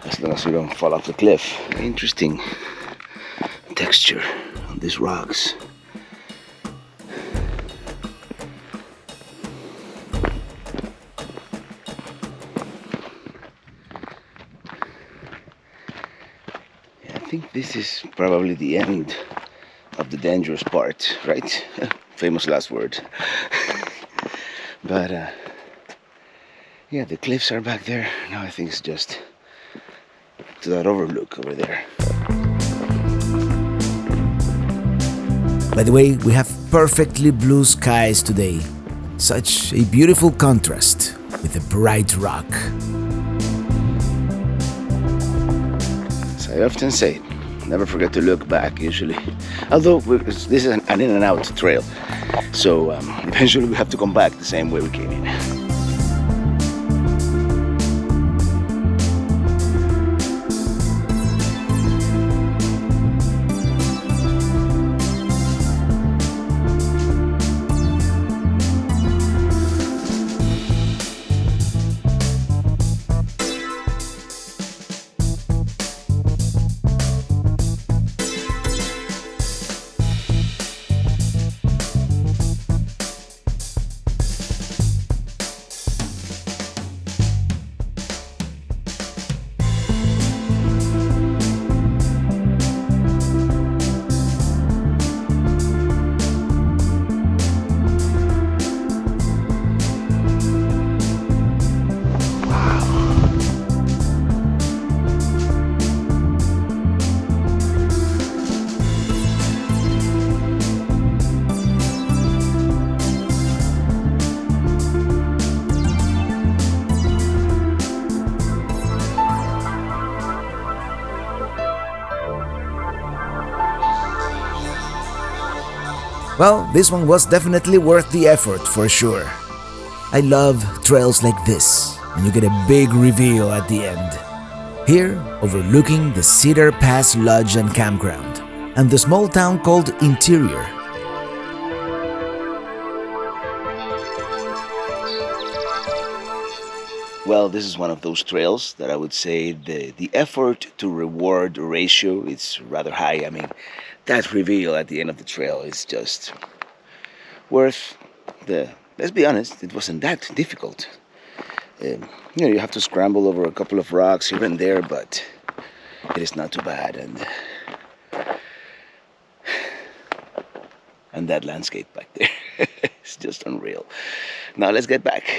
As long as you don't fall off the cliff. Interesting texture on these rocks. Yeah, I think this is probably the end of the dangerous part, right? Famous last word. But yeah, the cliffs are back there. Now I think it's just to that overlook over there. By the way, we have perfectly blue skies today. Such a beautiful contrast with the bright rock. As I often say, never forget to look back usually. Although this is an in and out trail, so eventually we have to come back the same way we came in. Well, this one was definitely worth the effort for sure. I love trails like this, and you get a big reveal at the end. Here, overlooking the Cedar Pass Lodge and Campground, and the small town called Interior. Well, this is one of those trails that I would say the effort to reward ratio is rather high. I mean, that reveal at the end of the trail is just worth the... Let's be honest, it wasn't that difficult. You have to scramble over a couple of rocks here and there, but it is not too bad. And that landscape back there, it's just unreal. Now let's get back.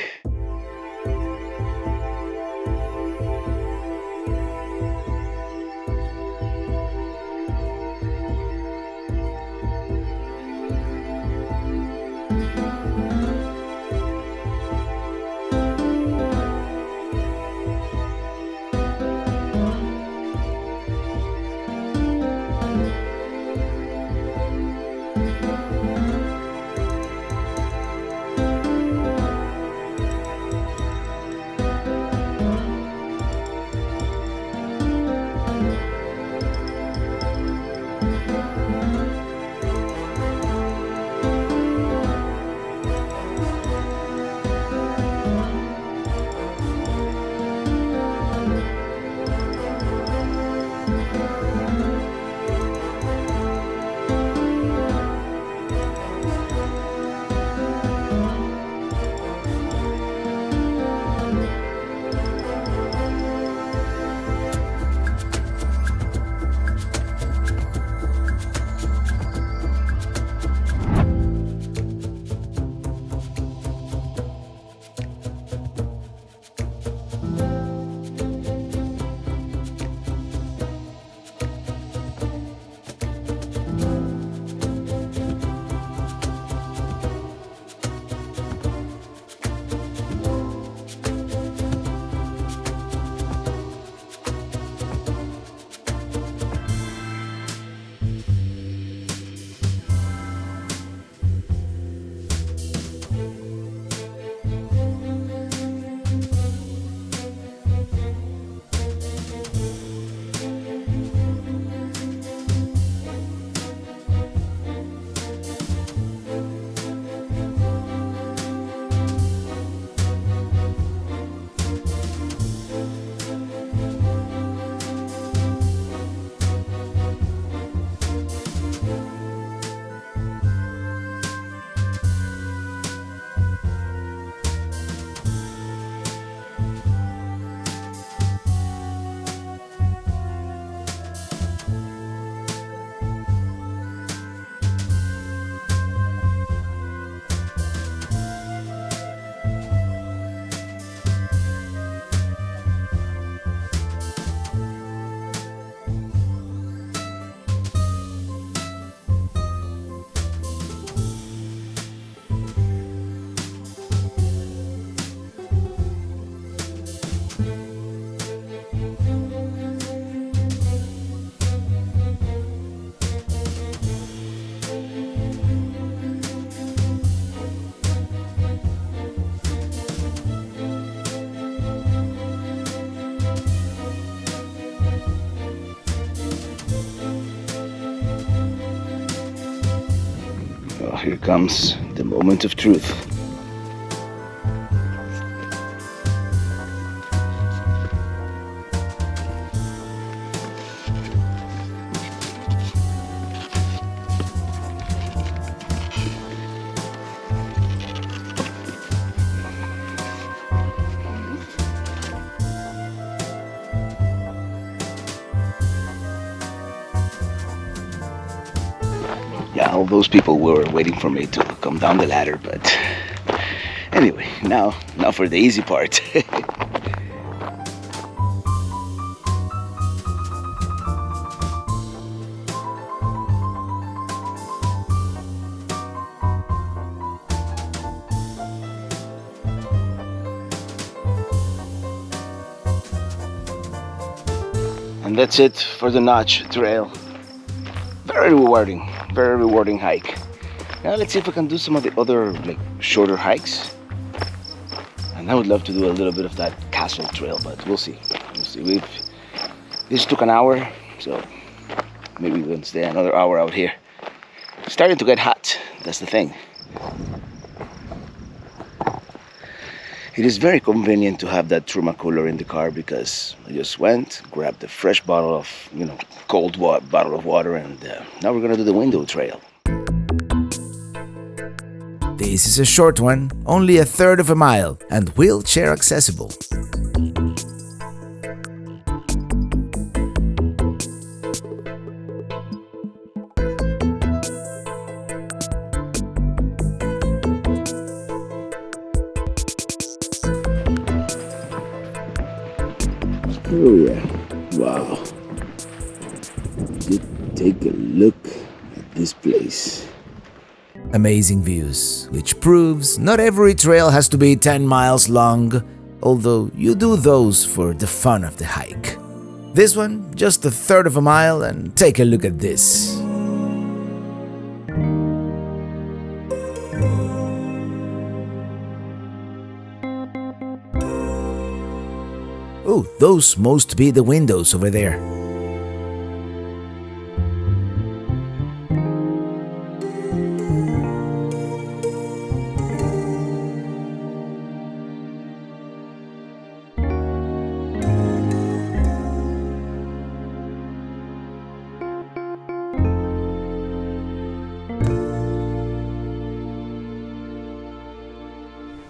here comes the moment of truth. Yeah, all those people were waiting for me to come down the ladder, but anyway, now for the easy part. And that's it for the Notch Trail. Very rewarding hike. Now let's see if we can do some of the other like shorter hikes. And I would love to do a little bit of that castle trail, but we'll see. This took an hour, so maybe we can stay another hour out here. It's starting to get hot, that's the thing. It is very convenient to have that Truma cooler in the car because I just went, grabbed a fresh bottle of, cold bottle of water, and now we're gonna do the window trail. This is a short one, only a third of a mile, and wheelchair accessible. Oh yeah, wow. Take a look at this place. Amazing views, which proves not every trail has to be 10 miles long, although you do those for the fun of the hike. This one, just a third of a mile, and take a look at this. Oh, those must be the windows over there.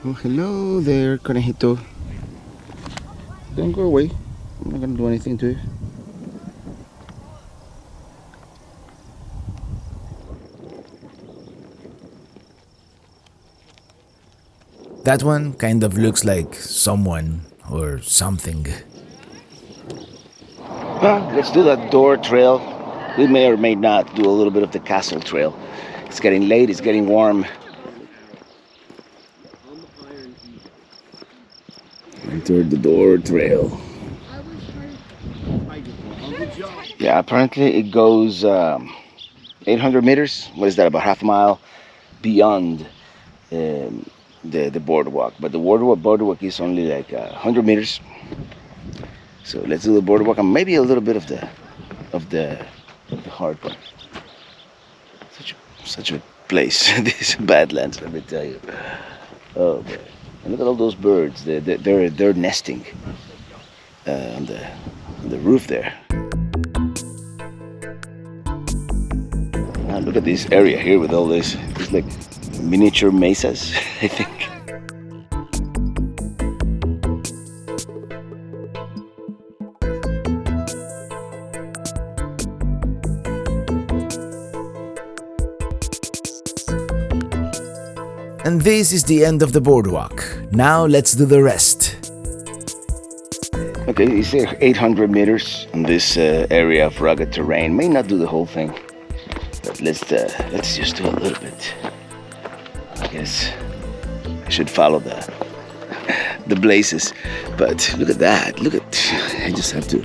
Oh, hello there, conejito. Don't go away. I'm not gonna do anything to you. That one kind of looks like someone or something. Well, let's do that door trail. We may or may not do a little bit of the castle trail. It's getting late, it's getting warm. Enter the door trail. Yeah, apparently it goes 800 meters. What is that, about half a mile beyond the boardwalk. But the boardwalk is only like 100 meters. So let's do the boardwalk and maybe a little bit of the hard part. Such a place. This Badlands, let me tell you. Oh boy. And look at all those birds. They're nesting on the roof there. Now look at this area here with all this. It's like miniature mesas, I think. And this is the end of the boardwalk. Now let's do the rest. Okay, you say 800 meters on this area of rugged terrain. May not do the whole thing, but let's just do a little bit. I guess I should follow the blazes. But look at that. I just have to.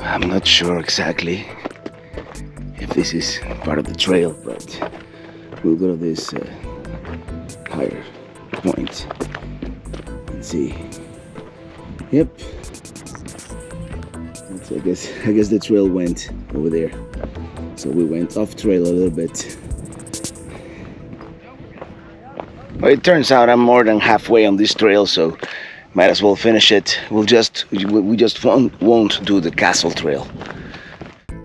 I'm not sure exactly if if this is part of the trail, but we'll go to this higher point and see. Yep. So I guess the trail went over there. So we went off trail a little bit. Well, it turns out I'm more than halfway on this trail, so might as well finish it. We just won't do the castle trail.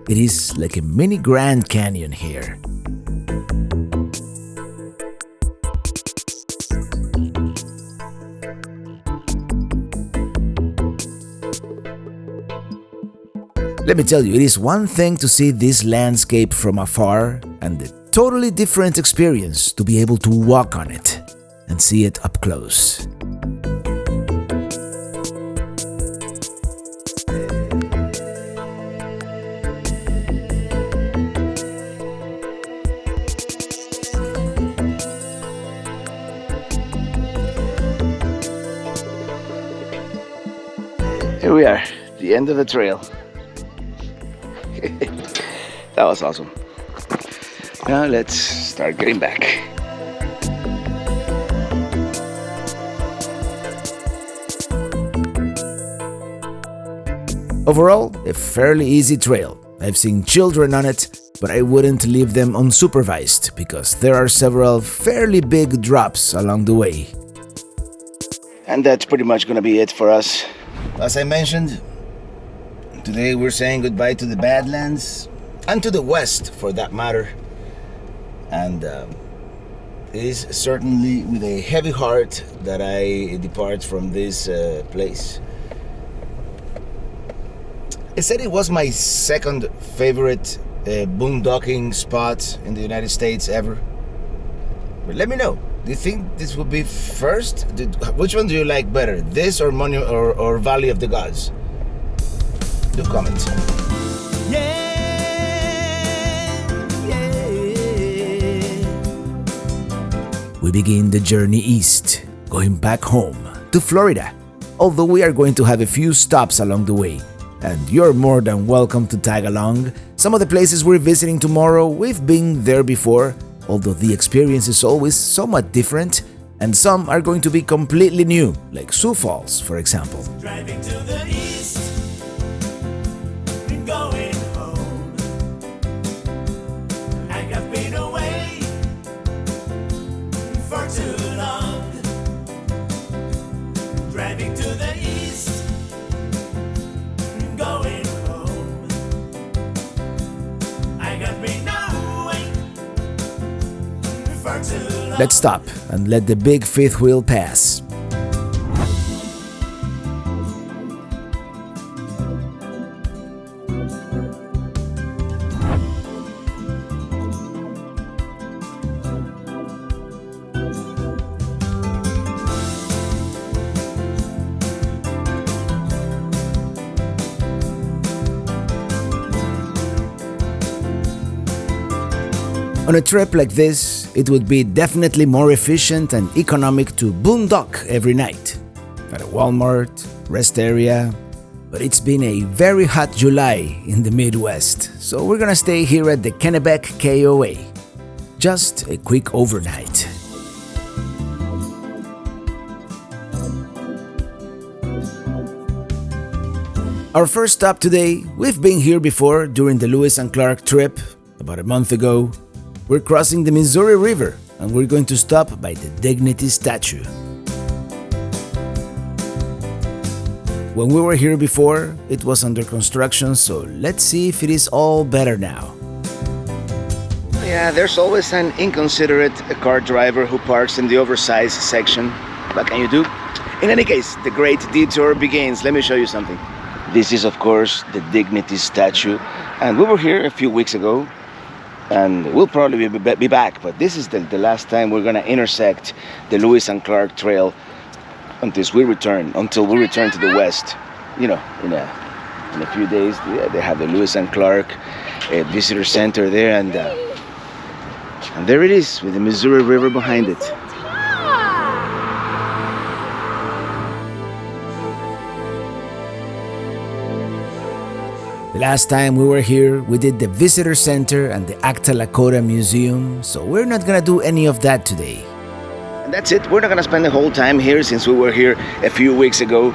It is like a mini Grand Canyon here. Let me tell you, it is one thing to see this landscape from afar and a totally different experience to be able to walk on it and see it up close. Here we are, the end of the trail. That was awesome. Now let's start getting back. Overall, a fairly easy trail. I've seen children on it, but I wouldn't leave them unsupervised because there are several fairly big drops along the way. And that's pretty much gonna be it for us. As I mentioned, today we're saying goodbye to the Badlands and to the West for that matter. And it is certainly with a heavy heart that I depart from this place. I said it was my second favorite boondocking spot in the United States ever. But let me know. Do you think this would be first? Which one do you like better, this or or Valley of the Gods? Do comment. We begin the journey east, going back home to Florida. Although we are going to have a few stops along the way, and you're more than welcome to tag along. Some of the places we're visiting tomorrow, we've been there before, although the experience is always somewhat different, and some are going to be completely new, like Sioux Falls, for example. Driving to the east, going home. I have been away for too long. Driving to the east, going home. I have been away for too long. Let's stop and let the big fifth wheel pass. On a trip like this, it would be definitely more efficient and economic to boondock every night at a Walmart, rest area, but it's been a very hot July in the Midwest, so we're gonna stay here at the Kennebec KOA. Just a quick overnight. Our first stop today, we've been here before during the Lewis and Clark trip about a month ago. We're crossing the Missouri River and we're going to stop by the Dignity statue. When we were here before, it was under construction, so let's see if it is all better now. Yeah, there's always an inconsiderate car driver who parks in the oversized section. What can you do? In any case, the great detour begins. Let me show you something. This is, of course, the Dignity statue. And we were here a few weeks ago. And we'll probably be back, but this is the last time we're gonna intersect the Lewis and Clark Trail until we return to the west. You know, in a few days, yeah, they have the Lewis and Clark visitor center there, and there it is with the Missouri River behind it. The last time we were here, we did the Visitor Center and the Acta Lakota Museum, so we're not gonna do any of that today. And that's it. We're not gonna spend the whole time here since we were here a few weeks ago.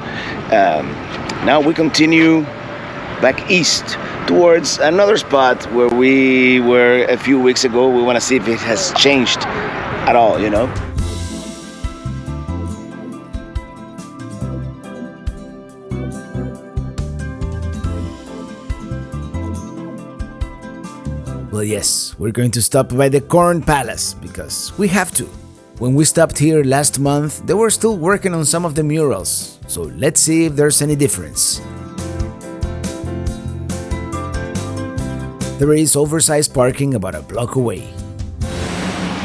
Now we continue back east towards another spot where we were a few weeks ago. We want to see if it has changed at all, you know. Well, yes, we're going to stop by the Corn Palace because we have to. When we stopped here last month, they were still working on some of the murals, so let's see if there's any difference. There is oversized parking about a block away.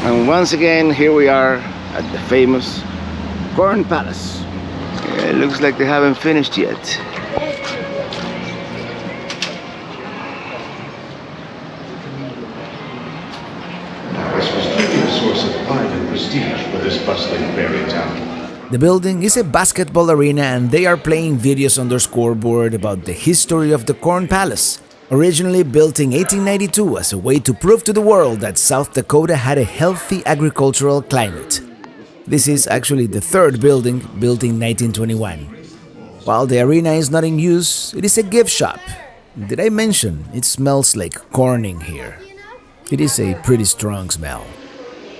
And once again, here we are at the famous Corn Palace. Yeah, it looks like they haven't finished yet. This was truly a source of pride and prestige for this bustling prairie town. The building is a basketball arena and they are playing videos on their scoreboard about the history of the Corn Palace. Originally built in 1892 as a way to prove to the world that South Dakota had a healthy agricultural climate. This is actually the third building built in 1921. While the arena is not in use, it is a gift shop. Did I mention it smells like corn in here? It is a pretty strong smell.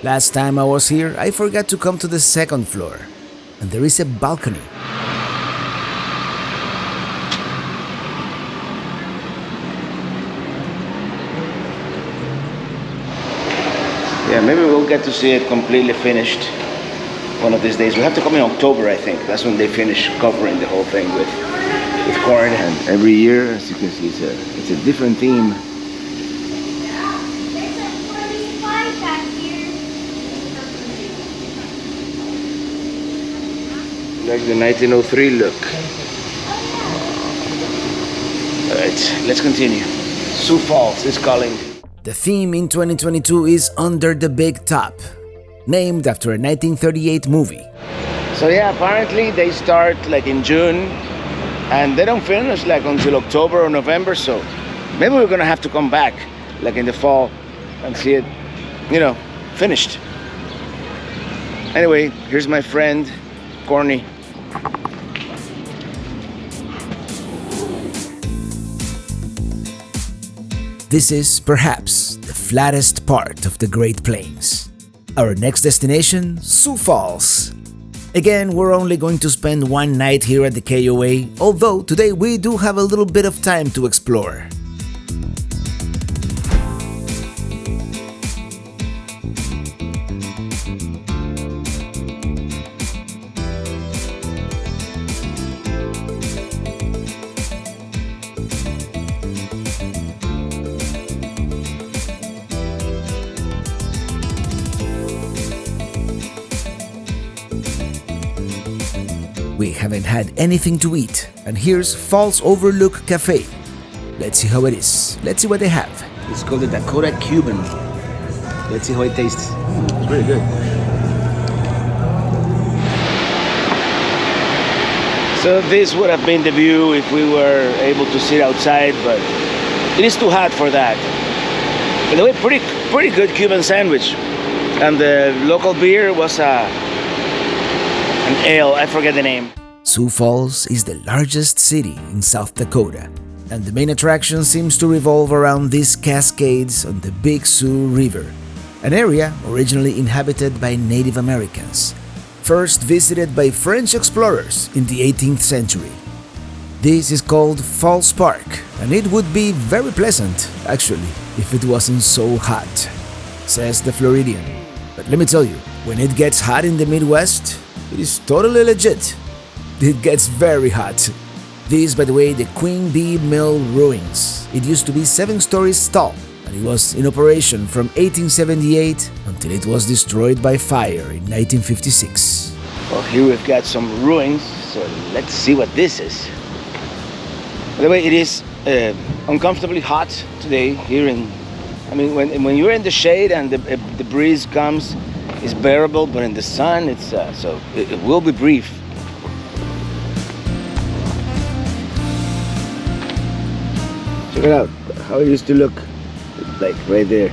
Last time I was here, I forgot to come to the second floor, and there is a balcony. Yeah, maybe we'll get to see it completely finished one of these days. We have to come in October, I think. That's when they finish covering the whole thing with corn. And every year, as you can see, it's a different theme. Like the 1903 look. Alright, let's continue. Sioux Falls is calling. The theme in 2022 is Under the Big Top, named after a 1938 movie. So yeah, apparently they start like in June and they don't finish like until October or November, so maybe we're gonna have to come back like in the fall and see it, you know, finished. Anyway, here's my friend, Corny. This is perhaps the flattest part of the Great Plains. Our next destination, Sioux Falls. Again, we're only going to spend one night here at the KOA, although today we do have a little bit of time to explore. We haven't had anything to eat, and here's Falls Overlook Cafe. Let's see how it is. Let's see what they have. It's called the Dakota Cuban. Let's see how it tastes. It's really good. So this would have been the view if we were able to sit outside, but it is too hot for that. By the way, pretty good Cuban sandwich. And the local beer was an ale, I forget the name. Sioux Falls is the largest city in South Dakota, and the main attraction seems to revolve around these cascades on the Big Sioux River, an area originally inhabited by Native Americans, first visited by French explorers in the 18th century. This is called Falls Park, and it would be very pleasant, actually, if it wasn't so hot, says the Floridian. But let me tell you, when it gets hot in the Midwest, it is totally legit. It gets very hot. This, by the way, the Queen Bee Mill ruins. It used to be 7 stories tall, and it was in operation from 1878 until it was destroyed by fire in 1956. Well, here we've got some ruins, so let's see what this is. By the way, it is uncomfortably hot today here in. I mean, when you're in the shade and the breeze comes, it's bearable, but in the sun, it's so it will be brief. Check it out, how it used to look like right there.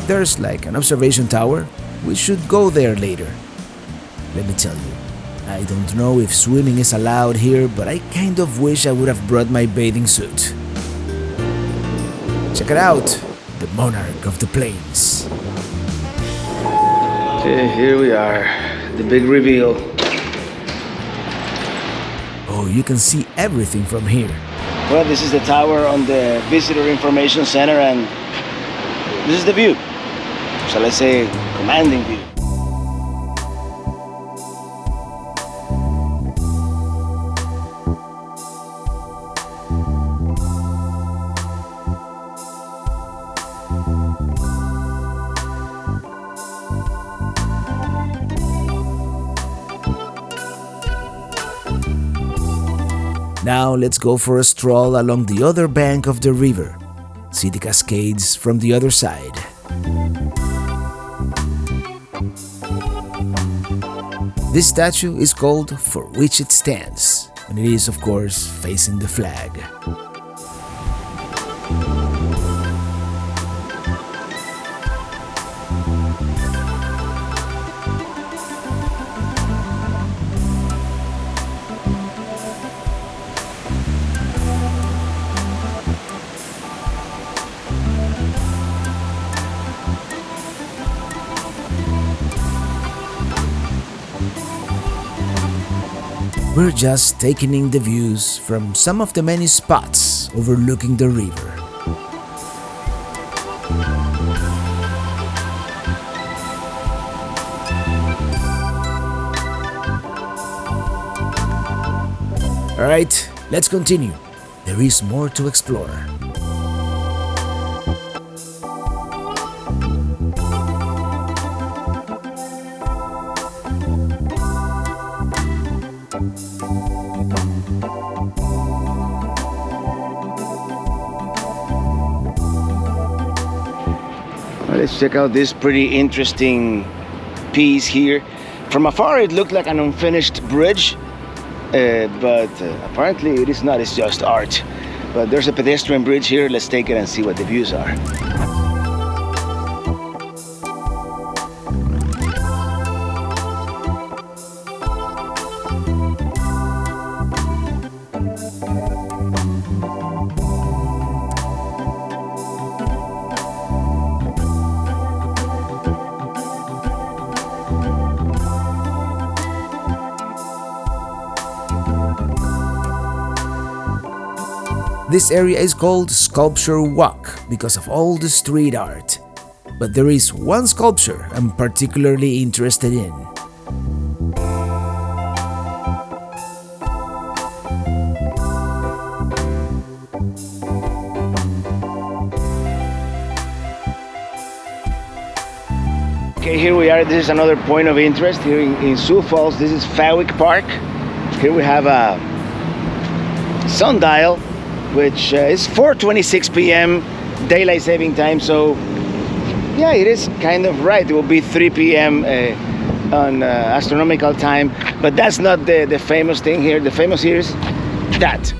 There's like an observation tower. We should go there later. Let me tell you, I don't know if swimming is allowed here, but I kind of wish I would have brought my bathing suit. Check it out, the monarch of the plains. Okay, here we are, the big reveal. Oh, you can see everything from here. Well, this is the tower on the Visitor Information Center, and this is the view. Shall I say, commanding view. Now let's go for a stroll along the other bank of the river. See the cascades from the other side. This statue is called For Which It Stands, and it is, of course, facing the flag. We're just taking in the views from some of the many spots overlooking the river. Alright, let's continue. There is more to explore. Let's check out this pretty interesting piece here. From afar it looked like an unfinished bridge, but apparently it is not, it's just art. But there's a pedestrian bridge here, let's take it and see what the views are. This area is called Sculpture Walk because of all the street art. But there is one sculpture I'm particularly interested in. Okay, here we are. This is another point of interest here in Sioux Falls. This is Fowwick Park. Here we have a sundial, which is 4:26 p.m. daylight saving time. So yeah, it is kind of right. It will be 3 p.m. On astronomical time. But that's not the famous thing here. The famous here is that.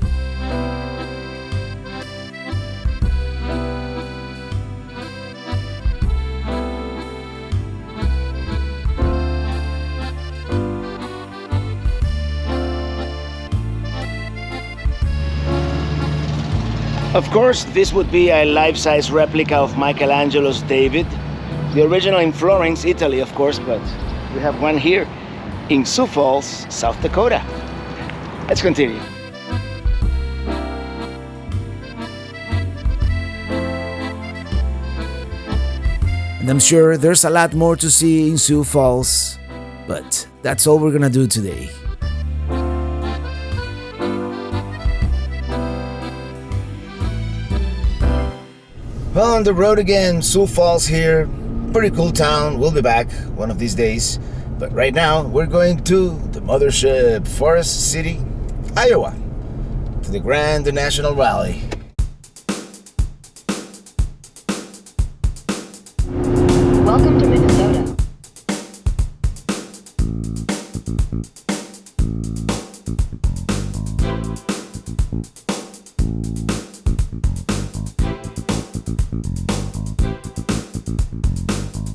Of course, this would be a life-size replica of Michelangelo's David. The original in Florence, Italy, of course, but we have one here in Sioux Falls, South Dakota. Let's continue. And I'm sure there's a lot more to see in Sioux Falls, but that's all we're gonna do today. Well, on the road again, Sioux Falls here. Pretty cool town. We'll be back one of these days. But right now, we're going to the mothership, Forest City, Iowa, to the Grand National Rally. Welcome to Minnesota.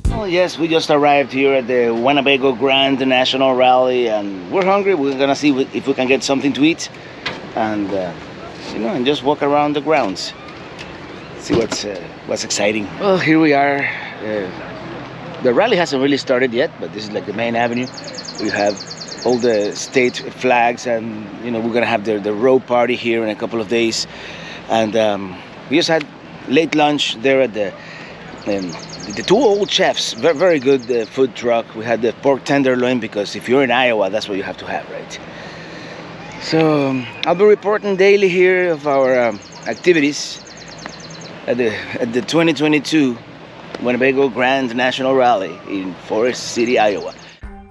Well, yes, we just arrived here at the Winnebago Grand National Rally, and we're hungry. We're gonna see if we can get something to eat, and and just walk around the grounds, see what's exciting. Well, here we are. The rally hasn't really started yet, but this is like the main avenue. We have all the state flags, and we're gonna have the road party here in a couple of days, and we just had late lunch there at the two old chefs. Very, very good food truck. We had the pork tenderloin, because if you're in Iowa, that's what you have to have, right? So I'll be reporting daily here of our activities at the 2022 Winnebago Grand National Rally in Forest City, Iowa.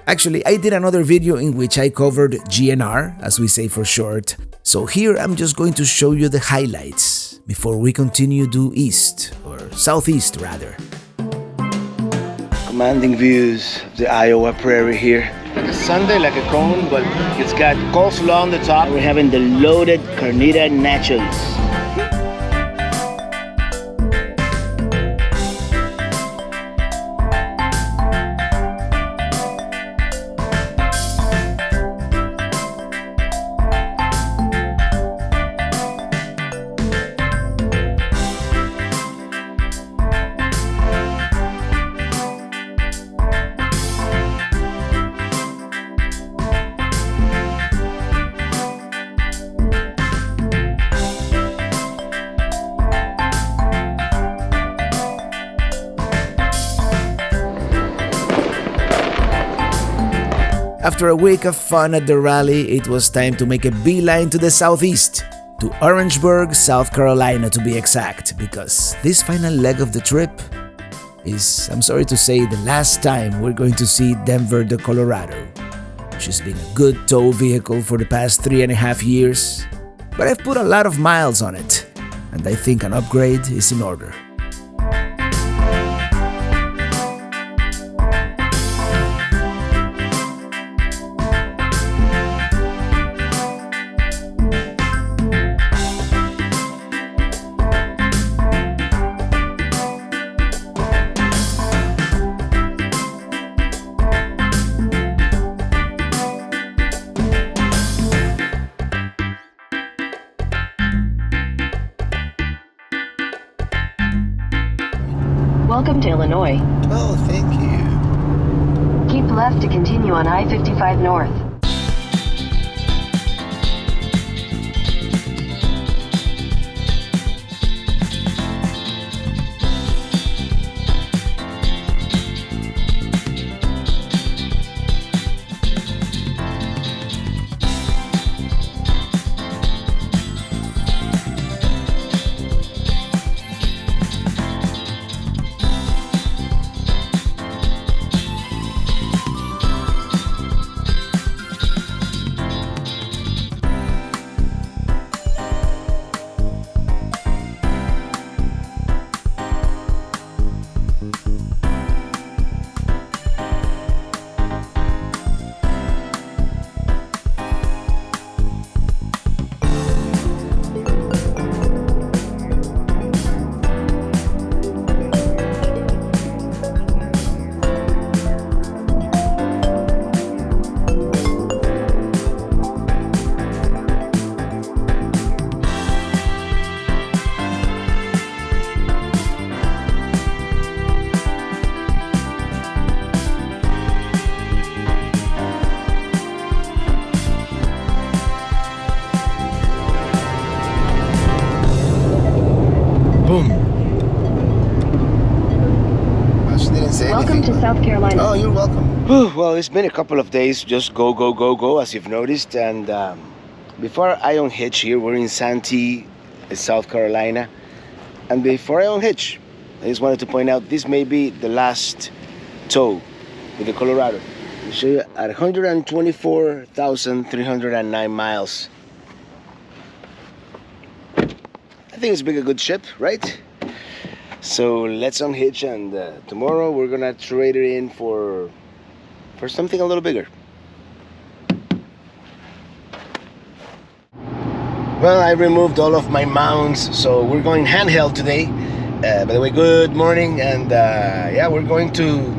Actually, I did another video in which I covered GNR, as we say for short. So here I'm just going to show you the highlights before we continue due east, or southeast rather. Commanding views of the Iowa prairie here. Like a sundae, like a cone, but it's got coleslaw on the top. We're having the loaded carnita nachos. After a week of fun at the rally, it was time to make a beeline to the southeast, to Orangeburg, South Carolina to be exact, because this final leg of the trip is, I'm sorry to say, the last time we're going to see Denver, Colorado. She's been a good tow vehicle for the past 3.5 years, but I've put a lot of miles on it, and I think an upgrade is in order. Welcome to Illinois. Oh, thank you. Keep left to continue on I-55 North. Welcome to South Carolina. Oh, you're welcome. Well, it's been a couple of days, just go, go, go, go, as you've noticed. And before I unhitch here, we're in Santee, South Carolina. And before I unhitch, I just wanted to point out this may be the last tow with the Colorado. I'll show you at 124,309 miles. I think it's been a good ship, right? So let's unhitch, and tomorrow we're gonna trade it in for something a little bigger. Well, I removed all of my mounts, so we're going handheld today. By the way, good morning, and yeah, we're going to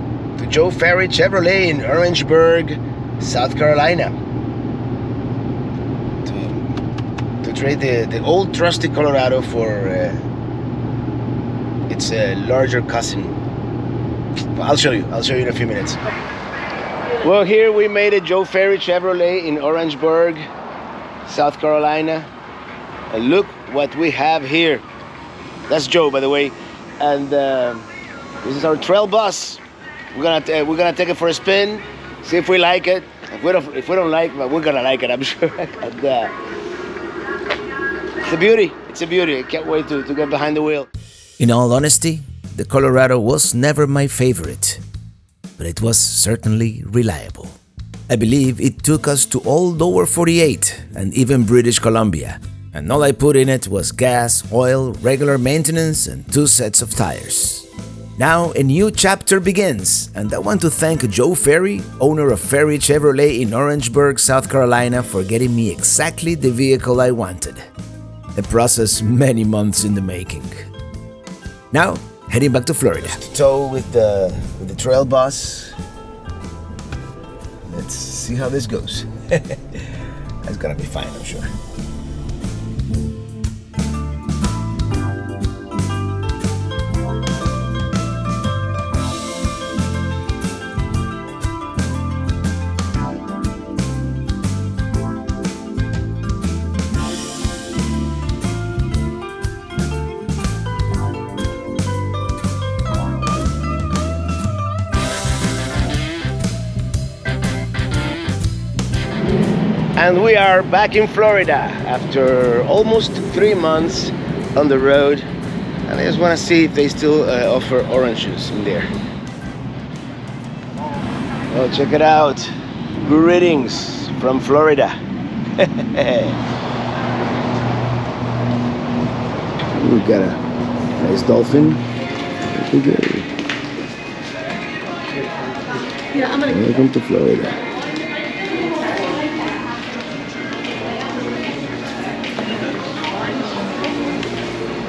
Joe Ferry Chevrolet in Orangeburg, South Carolina, to trade the old trusty Colorado for its larger cousin. I'll show you in a few minutes. Well, here we made it, Joe Ferry Chevrolet in Orangeburg, South Carolina. And look what we have here. That's Joe, by the way, and this is our trail bus. We're gonna take it for a spin, see if we like it. If we don't like it, we're gonna like it, I'm sure. And, it's a beauty. It's a beauty. I can't wait to get behind the wheel. In all honesty, the Colorado was never my favorite, but it was certainly reliable. I believe it took us to all lower 48 and even British Columbia, and all I put in it was gas, oil, regular maintenance, and 2 sets of tires. Now a new chapter begins, and I want to thank Joe Ferry, owner of Ferry Chevrolet in Orangeburg, South Carolina, for getting me exactly the vehicle I wanted. A process many months in the making. Now, heading back to Florida. Tow with the trail bus. Let's see how this goes. That's gonna be fine, I'm sure. And we are back in Florida after almost 3 months on the road, and I just want to see if they still offer oranges in there. Oh, check it out. Greetings from Florida. We've got a nice dolphin. Welcome to Florida.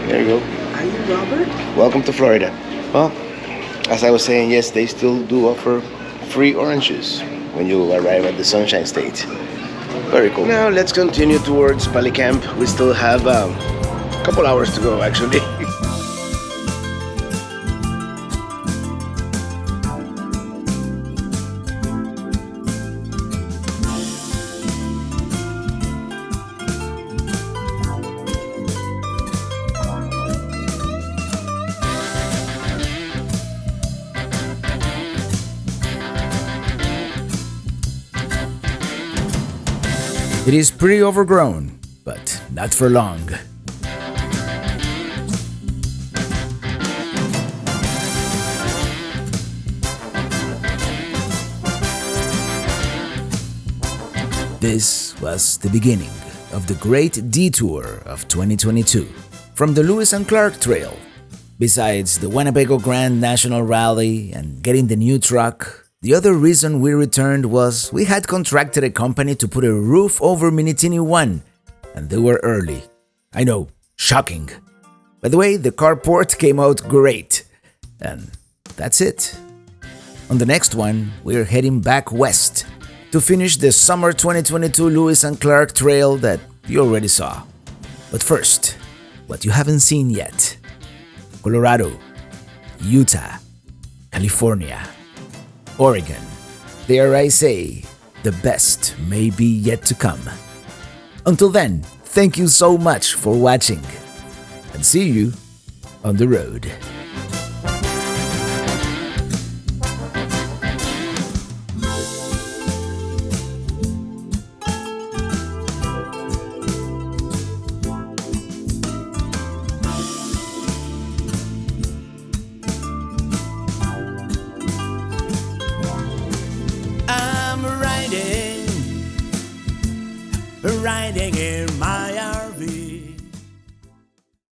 There you go. Are you Robert? Welcome to Florida. Well, as I was saying, yes, they still do offer free oranges when you arrive at the Sunshine State. Very cool. Now let's continue towards Camp. We still have a couple hours to go, actually. It is pretty overgrown, but not for long. This was the beginning of the great detour of 2022 from the Lewis and Clark Trail. Besides the Winnebago Grand National Rally and getting the new truck, the other reason we returned was we had contracted a company to put a roof over Minitini 1, and they were early. I know, shocking. By the way, the carport came out great. And that's it. On the next one, we're heading back west to finish the summer 2022 Lewis and Clark Trail that you already saw. But first, what you haven't seen yet: Colorado, Utah, California, Oregon. Dare I say, the best may be yet to come. Until then, thank you so much for watching, and see you on the road. riding in my